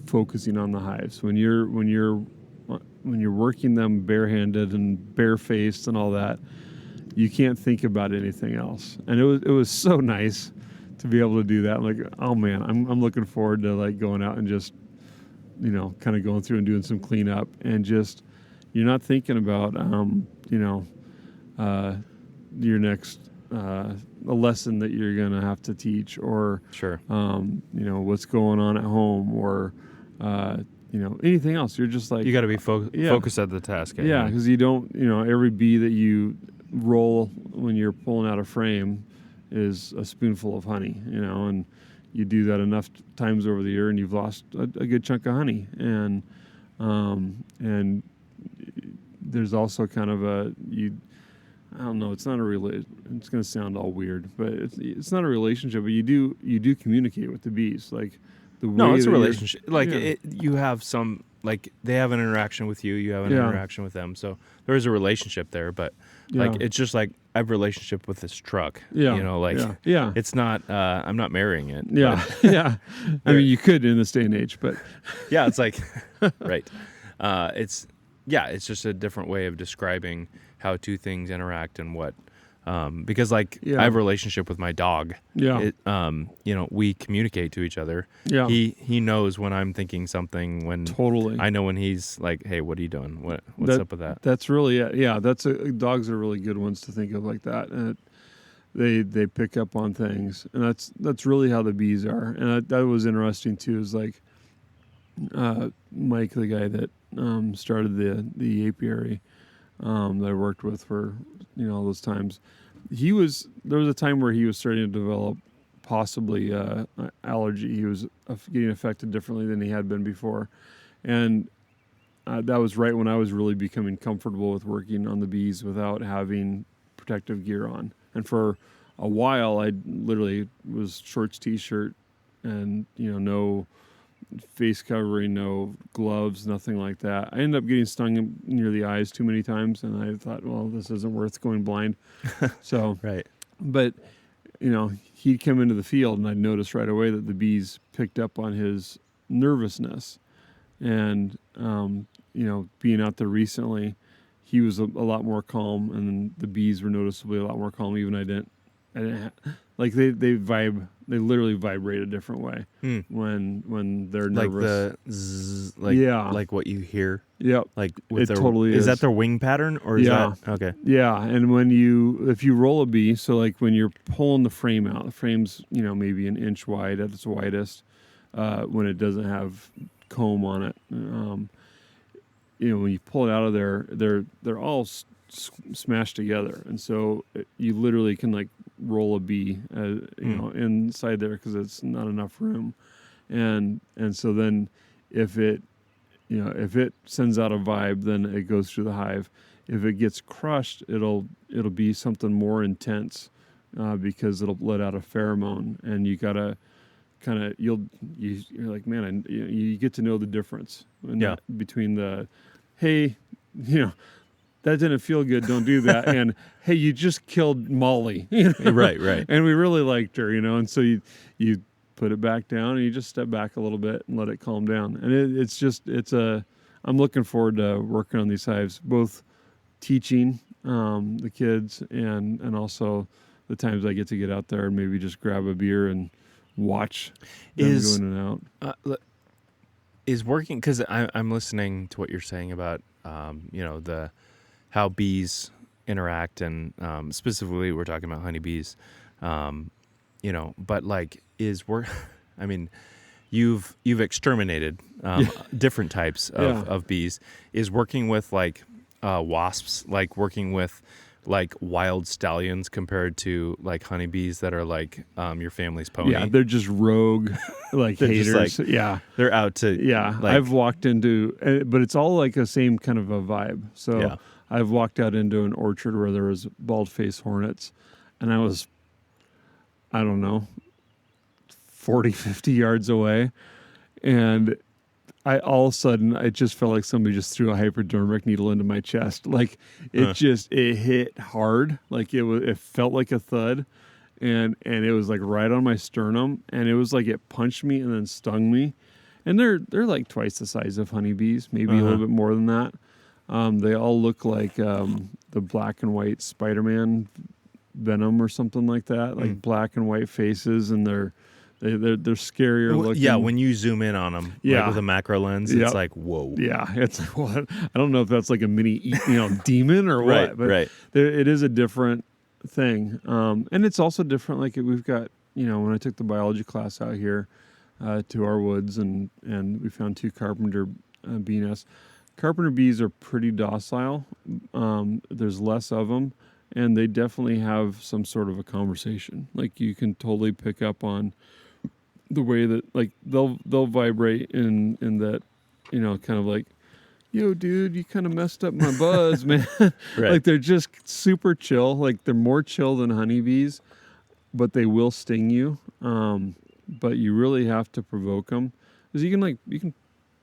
focusing on the hives when you're working them barehanded and barefaced and all that. You can't think about anything else, and it was so nice to be able to do that. I'm like, oh man, I'm looking forward to like going out and just kind of going through and doing some cleanup, and just you're not thinking about your next a lesson that you're going to have to teach, or sure, what's going on at home, or anything else. You're just like, you got to be focused at the task. Yeah, because you don't, every bee that you roll when you're pulling out a frame is a spoonful of honey, and you do that enough times over the year, and you've lost a good chunk of honey. And there's also kind of I don't know, it's not it's going to sound all weird, but it's not a relationship, but you do communicate with the bees, like the way. No, it's a relationship. Like you have some, like they have an interaction with you, you have an interaction with them, so there is a relationship there. But like it's just like I have a relationship with this truck. It's not. I'm not marrying it. Yeah, yeah. I mean, you could in this day and age, but yeah, it's like right. It's just a different way of describing how two things interact and what, because I have a relationship with my dog. Yeah. We communicate to each other. Yeah. He knows when I'm thinking something, when totally I know when he's like, hey, what are you doing? What's up with that? That's really, dogs are really good ones to think of like that. And they pick up on things, and that's really how the bees are. And that was interesting too, is like, Mike, the guy that started the apiary that I worked with for all those times, there was a time where he was starting to develop possibly allergy. He was getting affected differently than he had been before, and that was right when I was really becoming comfortable with working on the bees without having protective gear on. And for a while, I literally was shorts, t-shirt, and no face covering, no gloves, nothing like that. I ended up getting stung near the eyes too many times, and I thought, well, this isn't worth going blind. So, Right. but he'd come into the field, and I'd notice right away that the bees picked up on his nervousness, and being out there recently, he was a lot more calm, and the bees were noticeably a lot more calm. Even I didn't like they vibe. They literally vibrate a different way when they're nervous. Like the zzz, like what you hear. Yep. Like with totally is that their wing pattern or is that okay? Yeah, and if you roll a bee, so like when you're pulling the frame out, the frame's maybe an inch wide at its widest when it doesn't have comb on it. When you pull it out of there, they're all smashed together, and so you literally can like roll a bee inside there because it's not enough room, and so then if it sends out a vibe, then it goes through the hive. If it gets crushed, it'll be something more intense because it'll let out a pheromone, and you gotta kind of you're like, man, you get to know the difference between the hey, that didn't feel good, don't do that, and hey, you just killed Molly, right, and we really liked her, and so you put it back down and you just step back a little bit and let it calm down, and I'm looking forward to working on these hives, both teaching the kids and also the times I get to get out there and maybe just grab a beer and watch them go in and out. Is working, because I'm listening to what you're saying about how bees interact, and specifically we're talking about honeybees, but like is work. I mean, you've exterminated different types of bees. Is working with like wasps, like working with like wild stallions compared to like honeybees that are like your family's pony? Yeah, they're just rogue, like haters. Like, they're out to. Yeah, like, I've walked into, but it's all like the same kind of a vibe. So I've walked out into an orchard where there was bald-faced hornets, and I was, I don't know, 40, 50 yards away, and all of a sudden, I just felt like somebody just threw a hypodermic needle into my chest. Like it hit hard. Like it felt like a thud, and it was like right on my sternum, and it was like it punched me and then stung me. And they're like twice the size of honeybees, maybe a little bit more than that. They all look like the black and white Spider-Man venom or something like that, like black and white faces, and they're scarier looking. Yeah, when you zoom in on them, like with a macro lens, it's like, whoa. Yeah, it's like, what? I don't know if that's like a mini, demon or what, but it is a different thing. And it's also different. Like we've got, when I took the biology class out here to our woods, and we found 2 carpenter bee nests. Carpenter bees are pretty docile. There's less of them, and they definitely have some sort of a conversation. Like you can totally pick up on the way that like they'll vibrate in that, kind of like, yo, dude, you kind of messed up my buzz, man. Like they're just super chill. Like they're more chill than honeybees, but they will sting you. But you really have to provoke them, because you can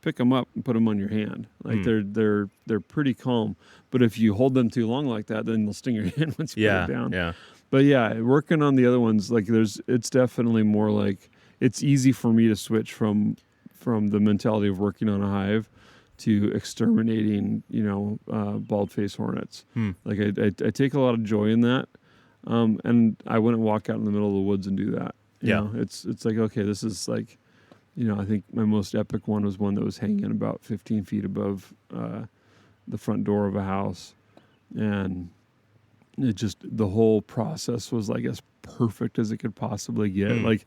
pick them up and put them on your hand. Like they're pretty calm. But if you hold them too long like that, then they'll sting your hand once you put it down. Yeah. But working on the other ones, like it's definitely more like, it's easy for me to switch from the mentality of working on a hive to exterminating, bald-faced hornets. Like I take a lot of joy in that, and I wouldn't walk out in the middle of the woods and do that. You know, it's like, okay, this is like, I think my most epic one was one that was hanging about 15 feet above the front door of a house, and the whole process was like as perfect as it could possibly get. Like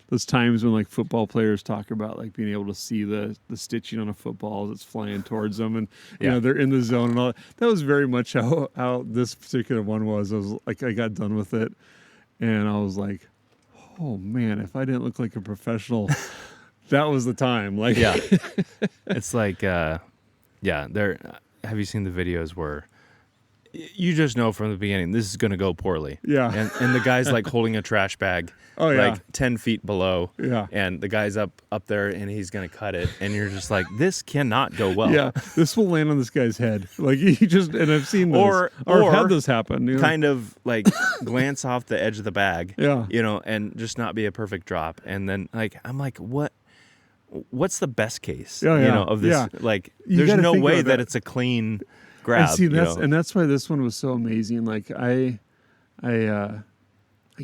those times when like football players talk about like being able to see the stitching on a football as it's flying towards them, and they're in the zone and all that was very much how this particular one was. I was like, I got done with it and I was like, oh man, if I didn't look like a professional, that was the time. Like, it's like, have you seen the videos where you just know from the beginning this is going to go poorly. Yeah. And the guy's like holding a trash bag, Oh, yeah. like 10 feet below. Yeah. And the guy's up there and he's going to cut it. And you're just like, this cannot go well. Yeah, this will land on this guy's head. Like and I've seen this. Or I've had this happen. You know? Kind of like glance off the edge of the bag. Yeah. And just not be a perfect drop. And then like, I'm like, what's the best case? Yeah. Of this? Yeah. Like, You there's gotta no think way about that that. it's a clean grab. And that's why this one was so amazing. Like I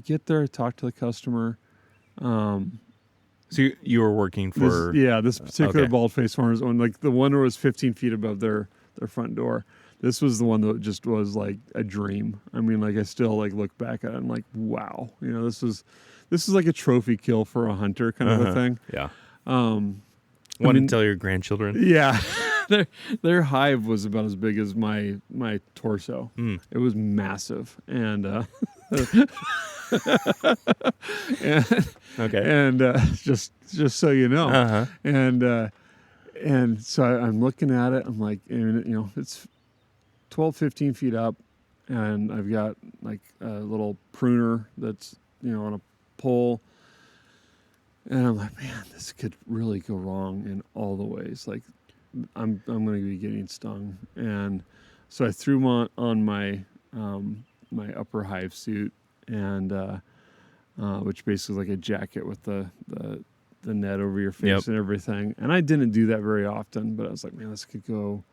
get there, I talk to the customer. So you were working for... This particular okay. bald-faced farmer's one, like the one that was 15 feet above their front door. This was the one that just was like a dream. I mean, like I still like look back at it and I'm like, wow, this is like a trophy kill for a hunter kind of a thing. Yeah. One to tell your grandchildren? Yeah. Their hive was about as big as my torso. It was massive. And okay. And just so you know. Uh-huh. And so I'm looking at it. I'm like, it's 12, 15 feet up, and I've got like a little pruner that's on a pole. And I'm like, man, this could really go wrong in all the ways. Like, I'm going to be getting stung. And so I threw them on my my upper hive suit, and which basically is like a jacket with the net over your face and everything. And I didn't do that very often, but I was like, man, this could go.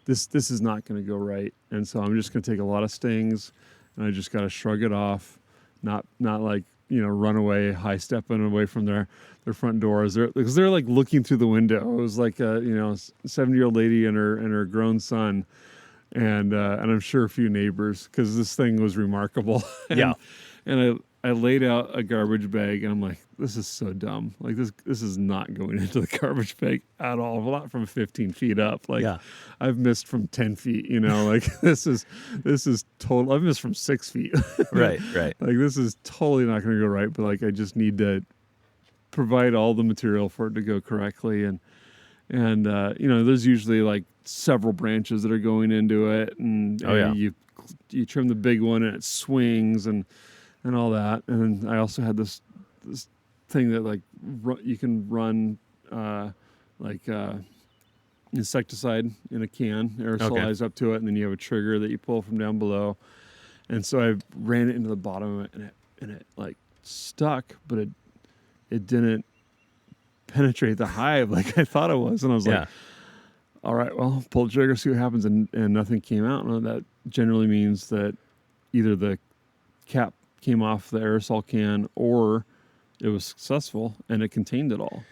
This is not going to go right. And so I'm just going to take a lot of stings, and I just got to shrug it off, not like run away, high stepping away from their front doors. Because they're like looking through the window. It was like a 70-year-old lady and her grown son, and I'm sure a few neighbors, because this thing was remarkable. And I laid out a garbage bag, and I'm like, this is so dumb. Like this is not going into the garbage bag at all. A lot from 15 feet up. Like I've missed from 10 feet. Like this is total. I've missed from 6 feet. Right. Like this is totally not going to go right. But like I just need to provide all the material for it to go correctly, and there's usually like several branches that are going into it, and you trim the big one and it swings and all that. And then I also had this thing that like you can run insecticide in a can, aerosolize up to it, and then you have a trigger that you pull from down below. And so I ran it into the bottom of it, and it like stuck, but it didn't penetrate the hive like I thought it was. And I was like, all right, well, pull the trigger, see what happens, and nothing came out. And that generally means that either the cap came off the aerosol can, or it was successful and it contained it all.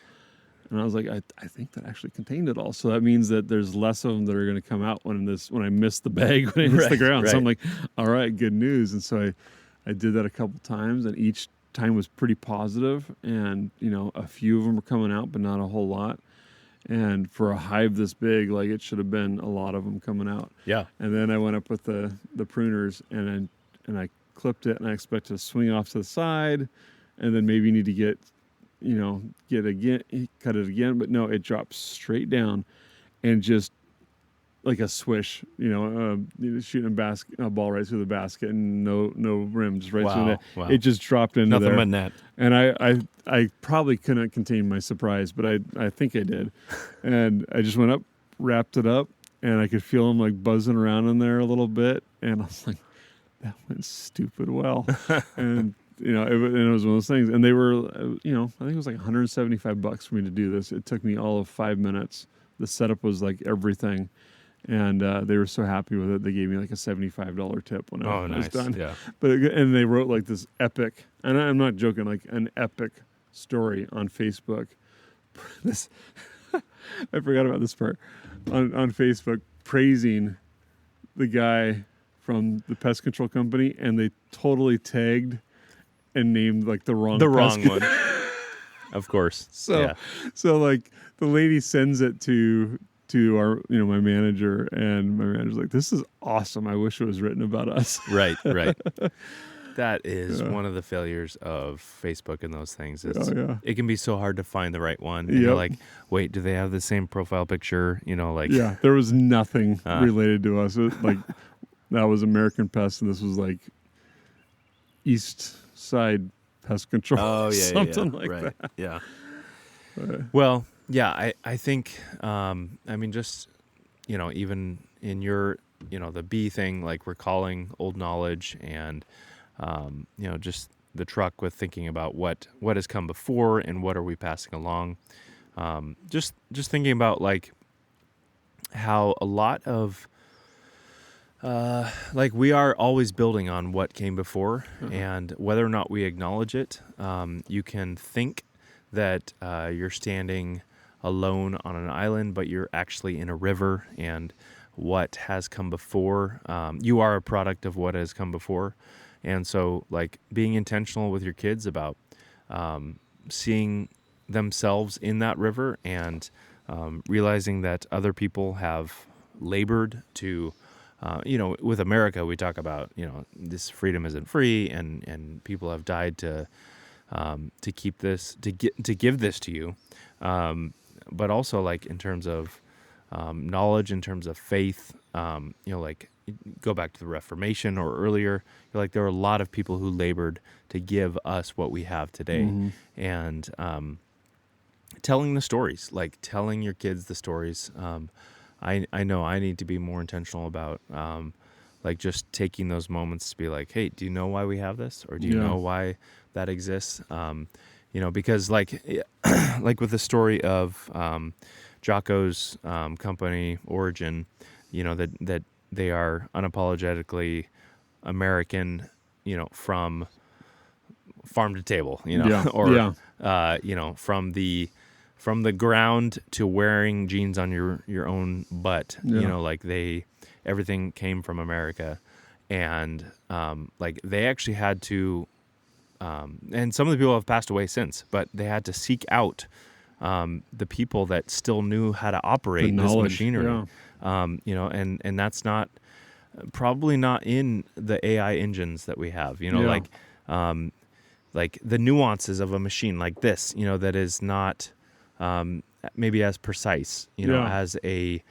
And I was like, I think that actually contained it all. So that means that there's less of them that are going to come out when I miss the bag, when it hits the ground. So I'm like, all right, good news. And so I did that a couple times, and each time was pretty positive. And a few of them were coming out, but not a whole lot. And for a hive this big, like it should have been a lot of them coming out. Yeah. And then I went up with the pruners, and I clipped it, and I expect to swing off to the side, and then maybe need to cut it again. But no, it dropped straight down, and just like a swish, shooting a ball right through the basket, and no rims right through that. Wow. It just dropped into nothing there. but net. And I probably couldn't contain my surprise, but I think I did. And I just went up, wrapped it up, and I could feel them like buzzing around in there a little bit. And I was like, that went stupid well. And it was one of those things. And they were, I think it was like $175 for me to do this. It took me all of 5 minutes. The setup was like everything. And they were so happy with it. They gave me like a $75 tip when I was done. Yeah. And they wrote like this epic, and I'm not joking, like an epic story on Facebook. This I forgot about this part on Facebook, praising the guy from the pest control company, and they totally tagged and named like the wrong one. Of course. So like the lady sends it to our, my manager, and my manager's like, this is awesome. I wish it was written about us. Right. That is one of the failures of Facebook and those things. It can be so hard to find the right one. And you're like, wait, do they have the same profile picture? Yeah, there was nothing related to us. It was like that was American Pest, and this was like East Side Pest Control. Oh, yeah, something yeah, like right. that. Yeah. But, Well, yeah, I think, I mean, just, even in your, the bee thing, like recalling old knowledge and, just the truck with thinking about what has come before and what are we passing along. Just thinking about like how a lot of, like we are always building on what came before, and whether or not we acknowledge it, you can think that you're standing alone on an island, but you're actually in a river, and what has come before, you are a product of what has come before. And so like being intentional with your kids about seeing themselves in that river and realizing that other people have labored to, with America, we talk about, this freedom isn't free, and people have died to keep this, to give this to you. But also like in terms of knowledge, in terms of faith, like go back to the Reformation or earlier, like there were a lot of people who labored to give us what we have today. And telling the stories, like telling your kids the stories. I know I need to be more intentional about like just taking those moments to be like, hey, do you know why we have this? Or do you know why that exists? Because like like with the story of Jocko's company Origin, that they are unapologetically American, from farm to table, from the ground to wearing jeans on your own butt, like everything came from America. And like they actually had to, and some of the people have passed away since, but they had to seek out the people that still knew how to operate this machinery. And that's probably not in the AI engines that we have, like the nuances of a machine like this, that is not maybe as precise, as a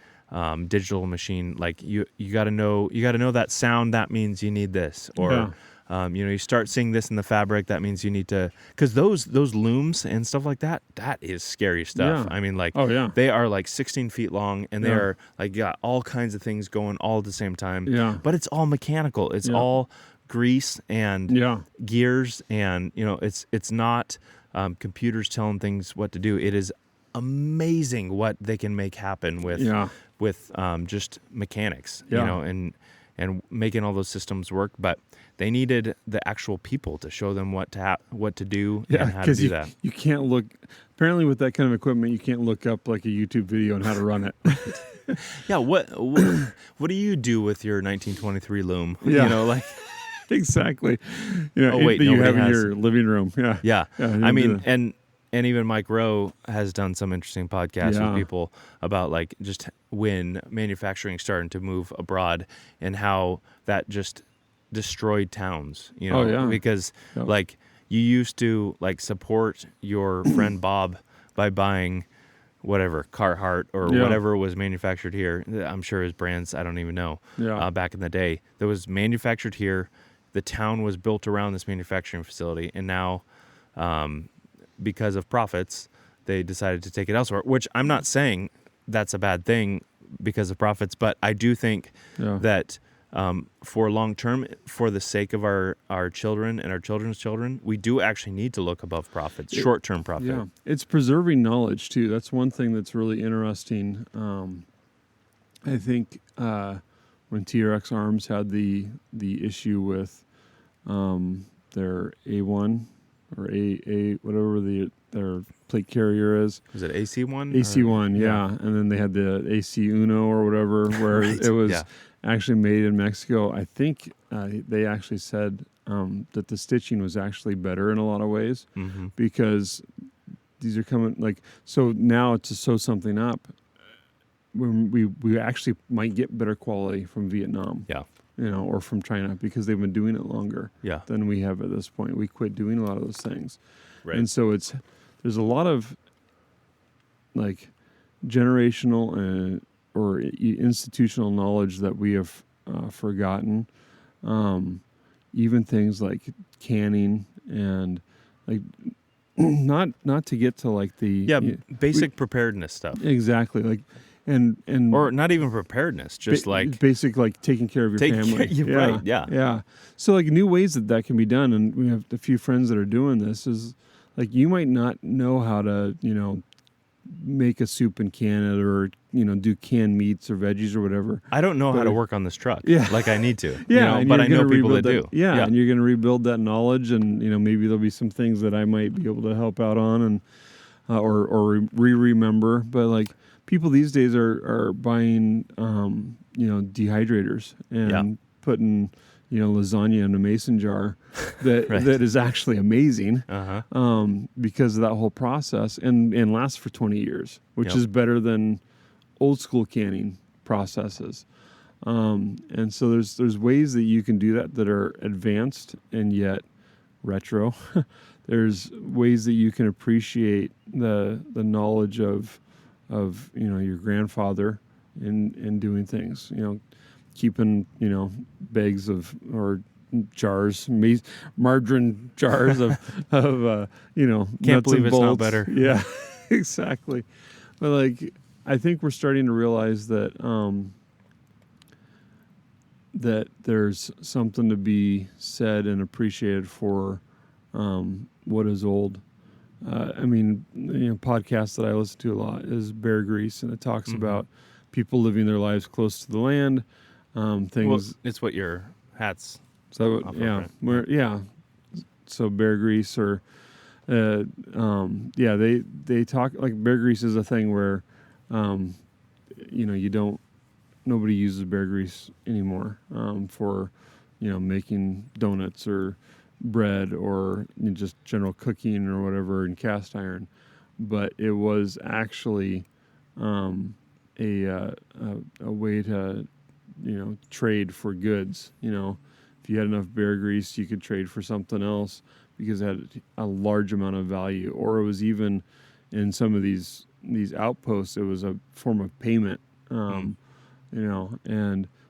digital machine. Like you got to know that sound, that means you need this, or you start seeing this in the fabric, that means you need to, because those looms and stuff like that is scary stuff. I mean, like they are like 16 feet long, and they are like got all kinds of things going all at the same time. But it's all mechanical. It's all grease and gears, and it's not computers telling things what to do. It is amazing what they can make happen with just mechanics, and making all those systems work. But they needed the actual people to show them what to do and how to do that. You can't look. Apparently, with that kind of equipment, you can't look up like a YouTube video on how to run it. Yeah. What do you do with your 1923 loom? Like. Exactly. That you have in your living room. Yeah. I mean, and even Mike Rowe has done some interesting podcasts with people about like just when manufacturing started to move abroad and how that just destroyed towns, because like you used to like support your friend Bob by buying whatever Carhartt or whatever was manufactured here. I'm sure his brands, I don't even know, back in the day, that was manufactured here. The town was built around this manufacturing facility, and now because of profits, they decided to take it elsewhere, which I'm not saying that's a bad thing because of profits, but I do think that for long term, for the sake of our children and our children's children, we do actually need to look above profits, short-term profit. Yeah, it's preserving knowledge, too. That's one thing that's really interesting. I think when TRX Arms had the issue with their A1 or A whatever their plate carrier is. Was it AC1? AC1, yeah. And then they had the AC Uno or whatever, where it was actually made in Mexico. I think they actually said that the stitching was actually better in a lot of ways because these are coming like, so now to sew something up, we actually might get better quality from Vietnam. Yeah. Or from China, because they've been doing it longer than we have at this point. We quit doing a lot of those things. Right. And so there's a lot of like generational or institutional knowledge that we have forgotten. Even things like canning and like not to get to like the basic preparedness stuff. Exactly, like and or not even preparedness, just like basic like taking care of your family. Right? Yeah. So like new ways that can be done, and we have a few friends that are doing this. Is like you might not know how to make a soup and can it, or do canned meats or veggies or whatever. I don't know how to work on this truck. Like I need to. But I know people that do. Yeah, and you're going to rebuild that knowledge, and maybe there'll be some things that I might be able to help out on, and or remember. But like people these days are buying dehydrators and putting lasagna in a mason jar that that is actually amazing because of that whole process and lasts for 20 years, which is better than old school canning processes. And so there's ways that you can do that are advanced and yet retro. There's ways that you can appreciate the knowledge of your grandfather in doing things, keeping bags of or jars, margarine jars of can't nuts believe and it's bolts. not better. Yeah, exactly. But like I think we're starting to realize that that there's something to be said and appreciated for what is old. Podcasts that I listen to a lot is Bear Grease, and it talks about people living their lives close to the land. Things. Well, it's what your hat's. So So Bear Grease or they talk like Bear Grease is a thing where nobody uses Bear Grease anymore for making donuts or bread or just general cooking or whatever in cast iron, but it was actually a way to trade for goods. If you had enough Bear Grease, you could trade for something else because it had a large amount of value. Or it was even in some of these outposts, it was a form of payment. And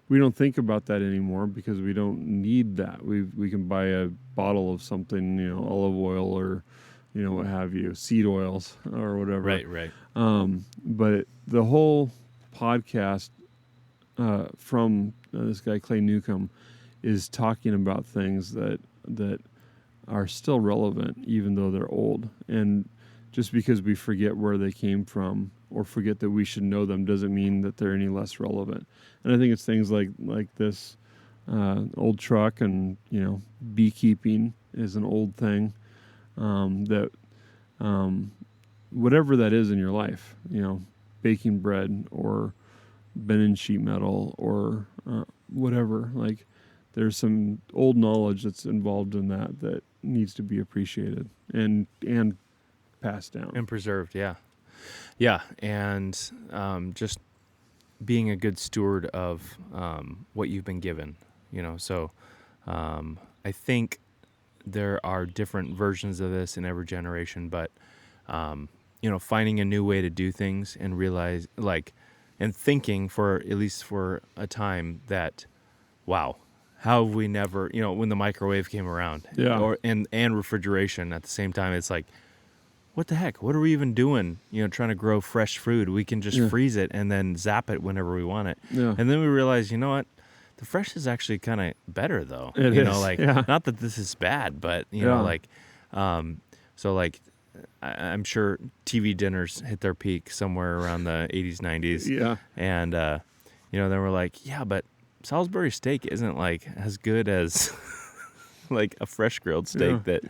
we don't think about that anymore because we don't need that. We can buy a bottle of something, olive oil or what have you, seed oils or whatever. Right. But the whole podcast from this guy Clay Newcomb is talking about things that are still relevant even though they're old. And just because we forget where they came from or forget that we should know them doesn't mean that they're any less relevant. And I think it's things like this old truck and beekeeping is an old thing that whatever that is in your life, baking bread or bending sheet metal or whatever, like there's some old knowledge that's involved in that needs to be appreciated and passed down and preserved. And just being a good steward of what you've been given, so I think there are different versions of this in every generation, but finding a new way to do things and realize and thinking for at least for a time that, wow, how have we never, when the microwave came around and refrigeration at the same time, it's like, what the heck? What are we even doing? Trying to grow fresh food. We can just freeze it and then zap it whenever we want it. Yeah. And then we realize, what? The fresh is actually kind of better though. It is. Not that this is bad, but I'm sure TV dinners hit their peak somewhere around the 80s, 90s. Yeah. And, then we're like, but Salisbury steak isn't as good as a fresh grilled steak that,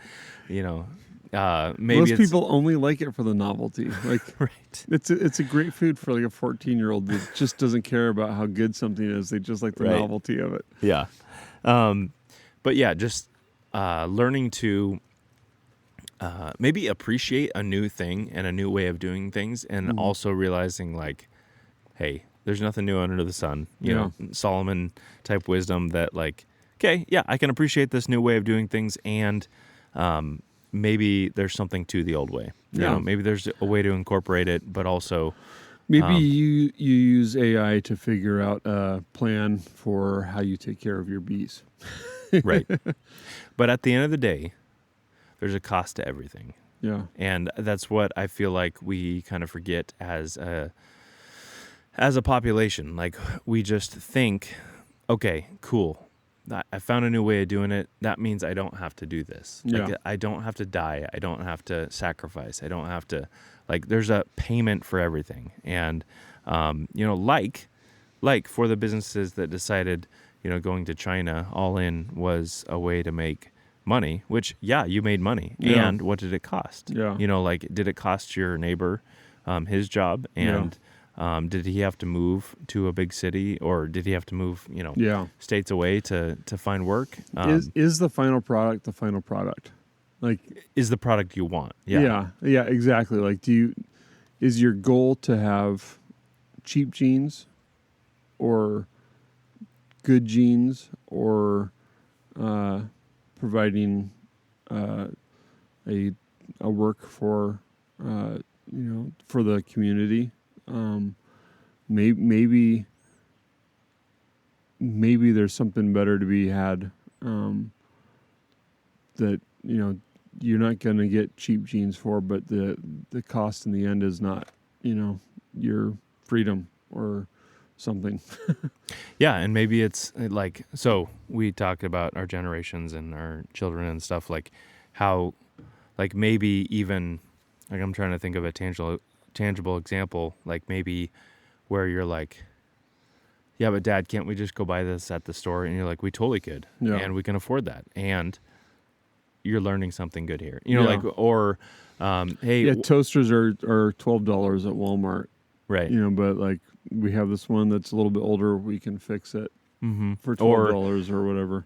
maybe most people only like it for the novelty. Right. It's a great food for a 14-year-old that just doesn't care about how good something is. They just like the novelty of it. Yeah. But just learning to maybe appreciate a new thing and a new way of doing things, and also realizing hey, there's nothing new under the sun. You know, Solomon type wisdom that I can appreciate this new way of doing things, and maybe there's something to the old way. You know, maybe there's a way to incorporate it, but also Maybe you use AI to figure out a plan for how you take care of your bees. Right. But at the end of the day, there's a cost to everything. Yeah. And that's what I feel like we kind of forget as a population. Like, we just think, okay, cool, I found a new way of doing it. That means I don't have to do this. Yeah. Like, I don't have to die. I don't have to sacrifice. I don't have to, like, there's a payment for everything. And, like for the businesses that decided, going to China all in was a way to make money, which, yeah, you made money. Yeah. And what did it cost? Yeah. Did it cost your neighbor his job? And did he have to move to a big city, or did he have to move, states away to find work? Is the final product the final product? Like, is the product you want? Yeah. Yeah, exactly. Like, is your goal to have cheap jeans or good jeans, or providing a work for for the community? Maybe there's something better to be had, that you're not going to get cheap jeans for, but the cost in the end is not your freedom or something. Yeah, and maybe it's like, so we talked about our generations and our children and stuff, like how, like, maybe even, like, I'm trying to think of a tangible example, like maybe where you're like, yeah, but Dad, can't we just go buy this at the store? And you're like, we totally could. Yeah. And we can afford that. And you're learning something good here. Yeah. Like, or, hey. Toasters are $12 at Walmart. Right. But like, we have this one that's a little bit older. We can fix it for $12 or whatever.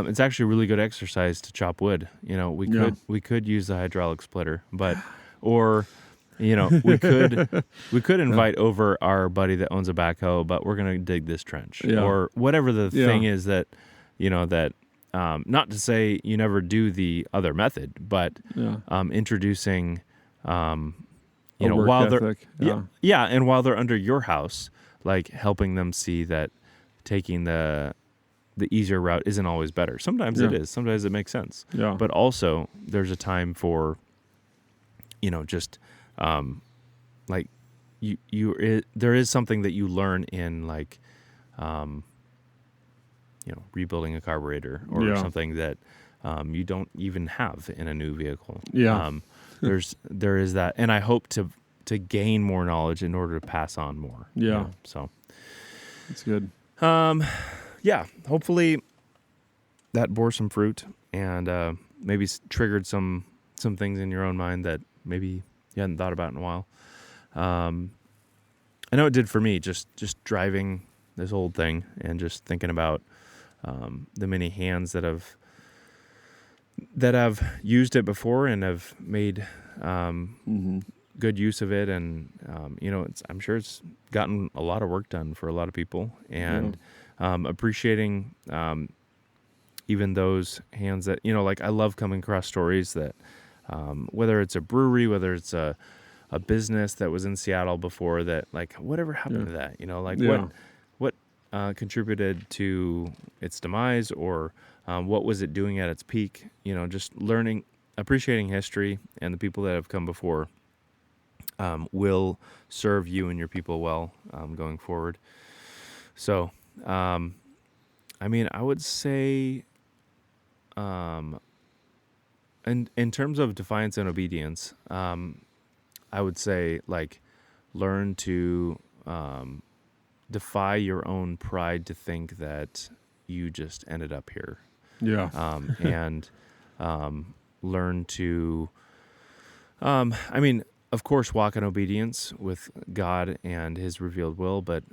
It's actually a really good exercise to chop wood. We could use the hydraulic splitter, but, or, we could invite over our buddy that owns a backhoe, but we're going to dig this trench, or whatever the thing is that, not to say you never do the other method, but introducing, while they're, and while they're under your house, like helping them see that taking the easier route isn't always better. Sometimes it is. Sometimes it makes sense. Yeah. But also there's a time for, just, like there is something that you learn in, like, rebuilding a carburetor or something that you don't even have in a new vehicle. Yeah. There is that, and I hope to gain more knowledge in order to pass on more. Yeah. So that's good. Yeah. Hopefully that bore some fruit and maybe triggered some things in your own mind that maybe you hadn't thought about in a while. I know it did for me, just driving this old thing and just thinking about the many hands that have used it before and have made good use of it, and I'm sure it's gotten a lot of work done for a lot of people, and appreciating even those hands that like I love coming across stories that whether it's a brewery, whether it's a business that was in Seattle before that, like, whatever happened to that, what contributed to its demise, or what was it doing at its peak, just learning, appreciating history and the people that have come before will serve you and your people well going forward. So, I would say, in terms of defiance and obedience, I would say, like, learn to defy your own pride to think that you just ended up here. Yeah. And learn to, of course, walk in obedience with God and His revealed will, but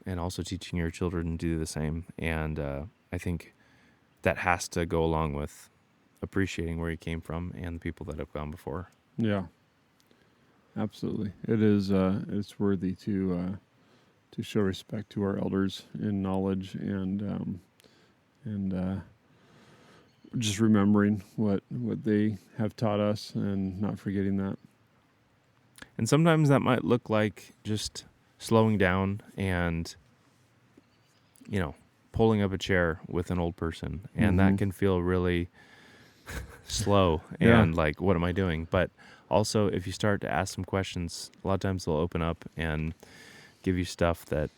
and also teaching your children to do the same. And I think that has to go along with appreciating where you came from and the people that have gone before. Yeah. Absolutely. It is it's worthy to show respect to our elders in knowledge and just remembering what they have taught us and not forgetting that. And sometimes that might look like just slowing down and, pulling up a chair with an old person. And that can feel really slow and like, what am I doing? But also, if you start to ask some questions, a lot of times they'll open up and give you stuff that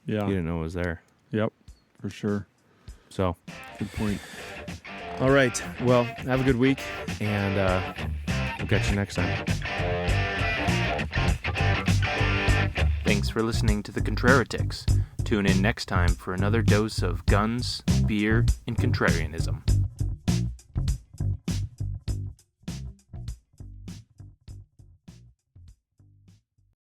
you didn't know was there. Yep, for sure. So, good point. All right. Well, have a good week, and we'll catch you next time. Thanks for listening to the Contraritics. Tune in next time for another dose of guns, beer, and contrarianism.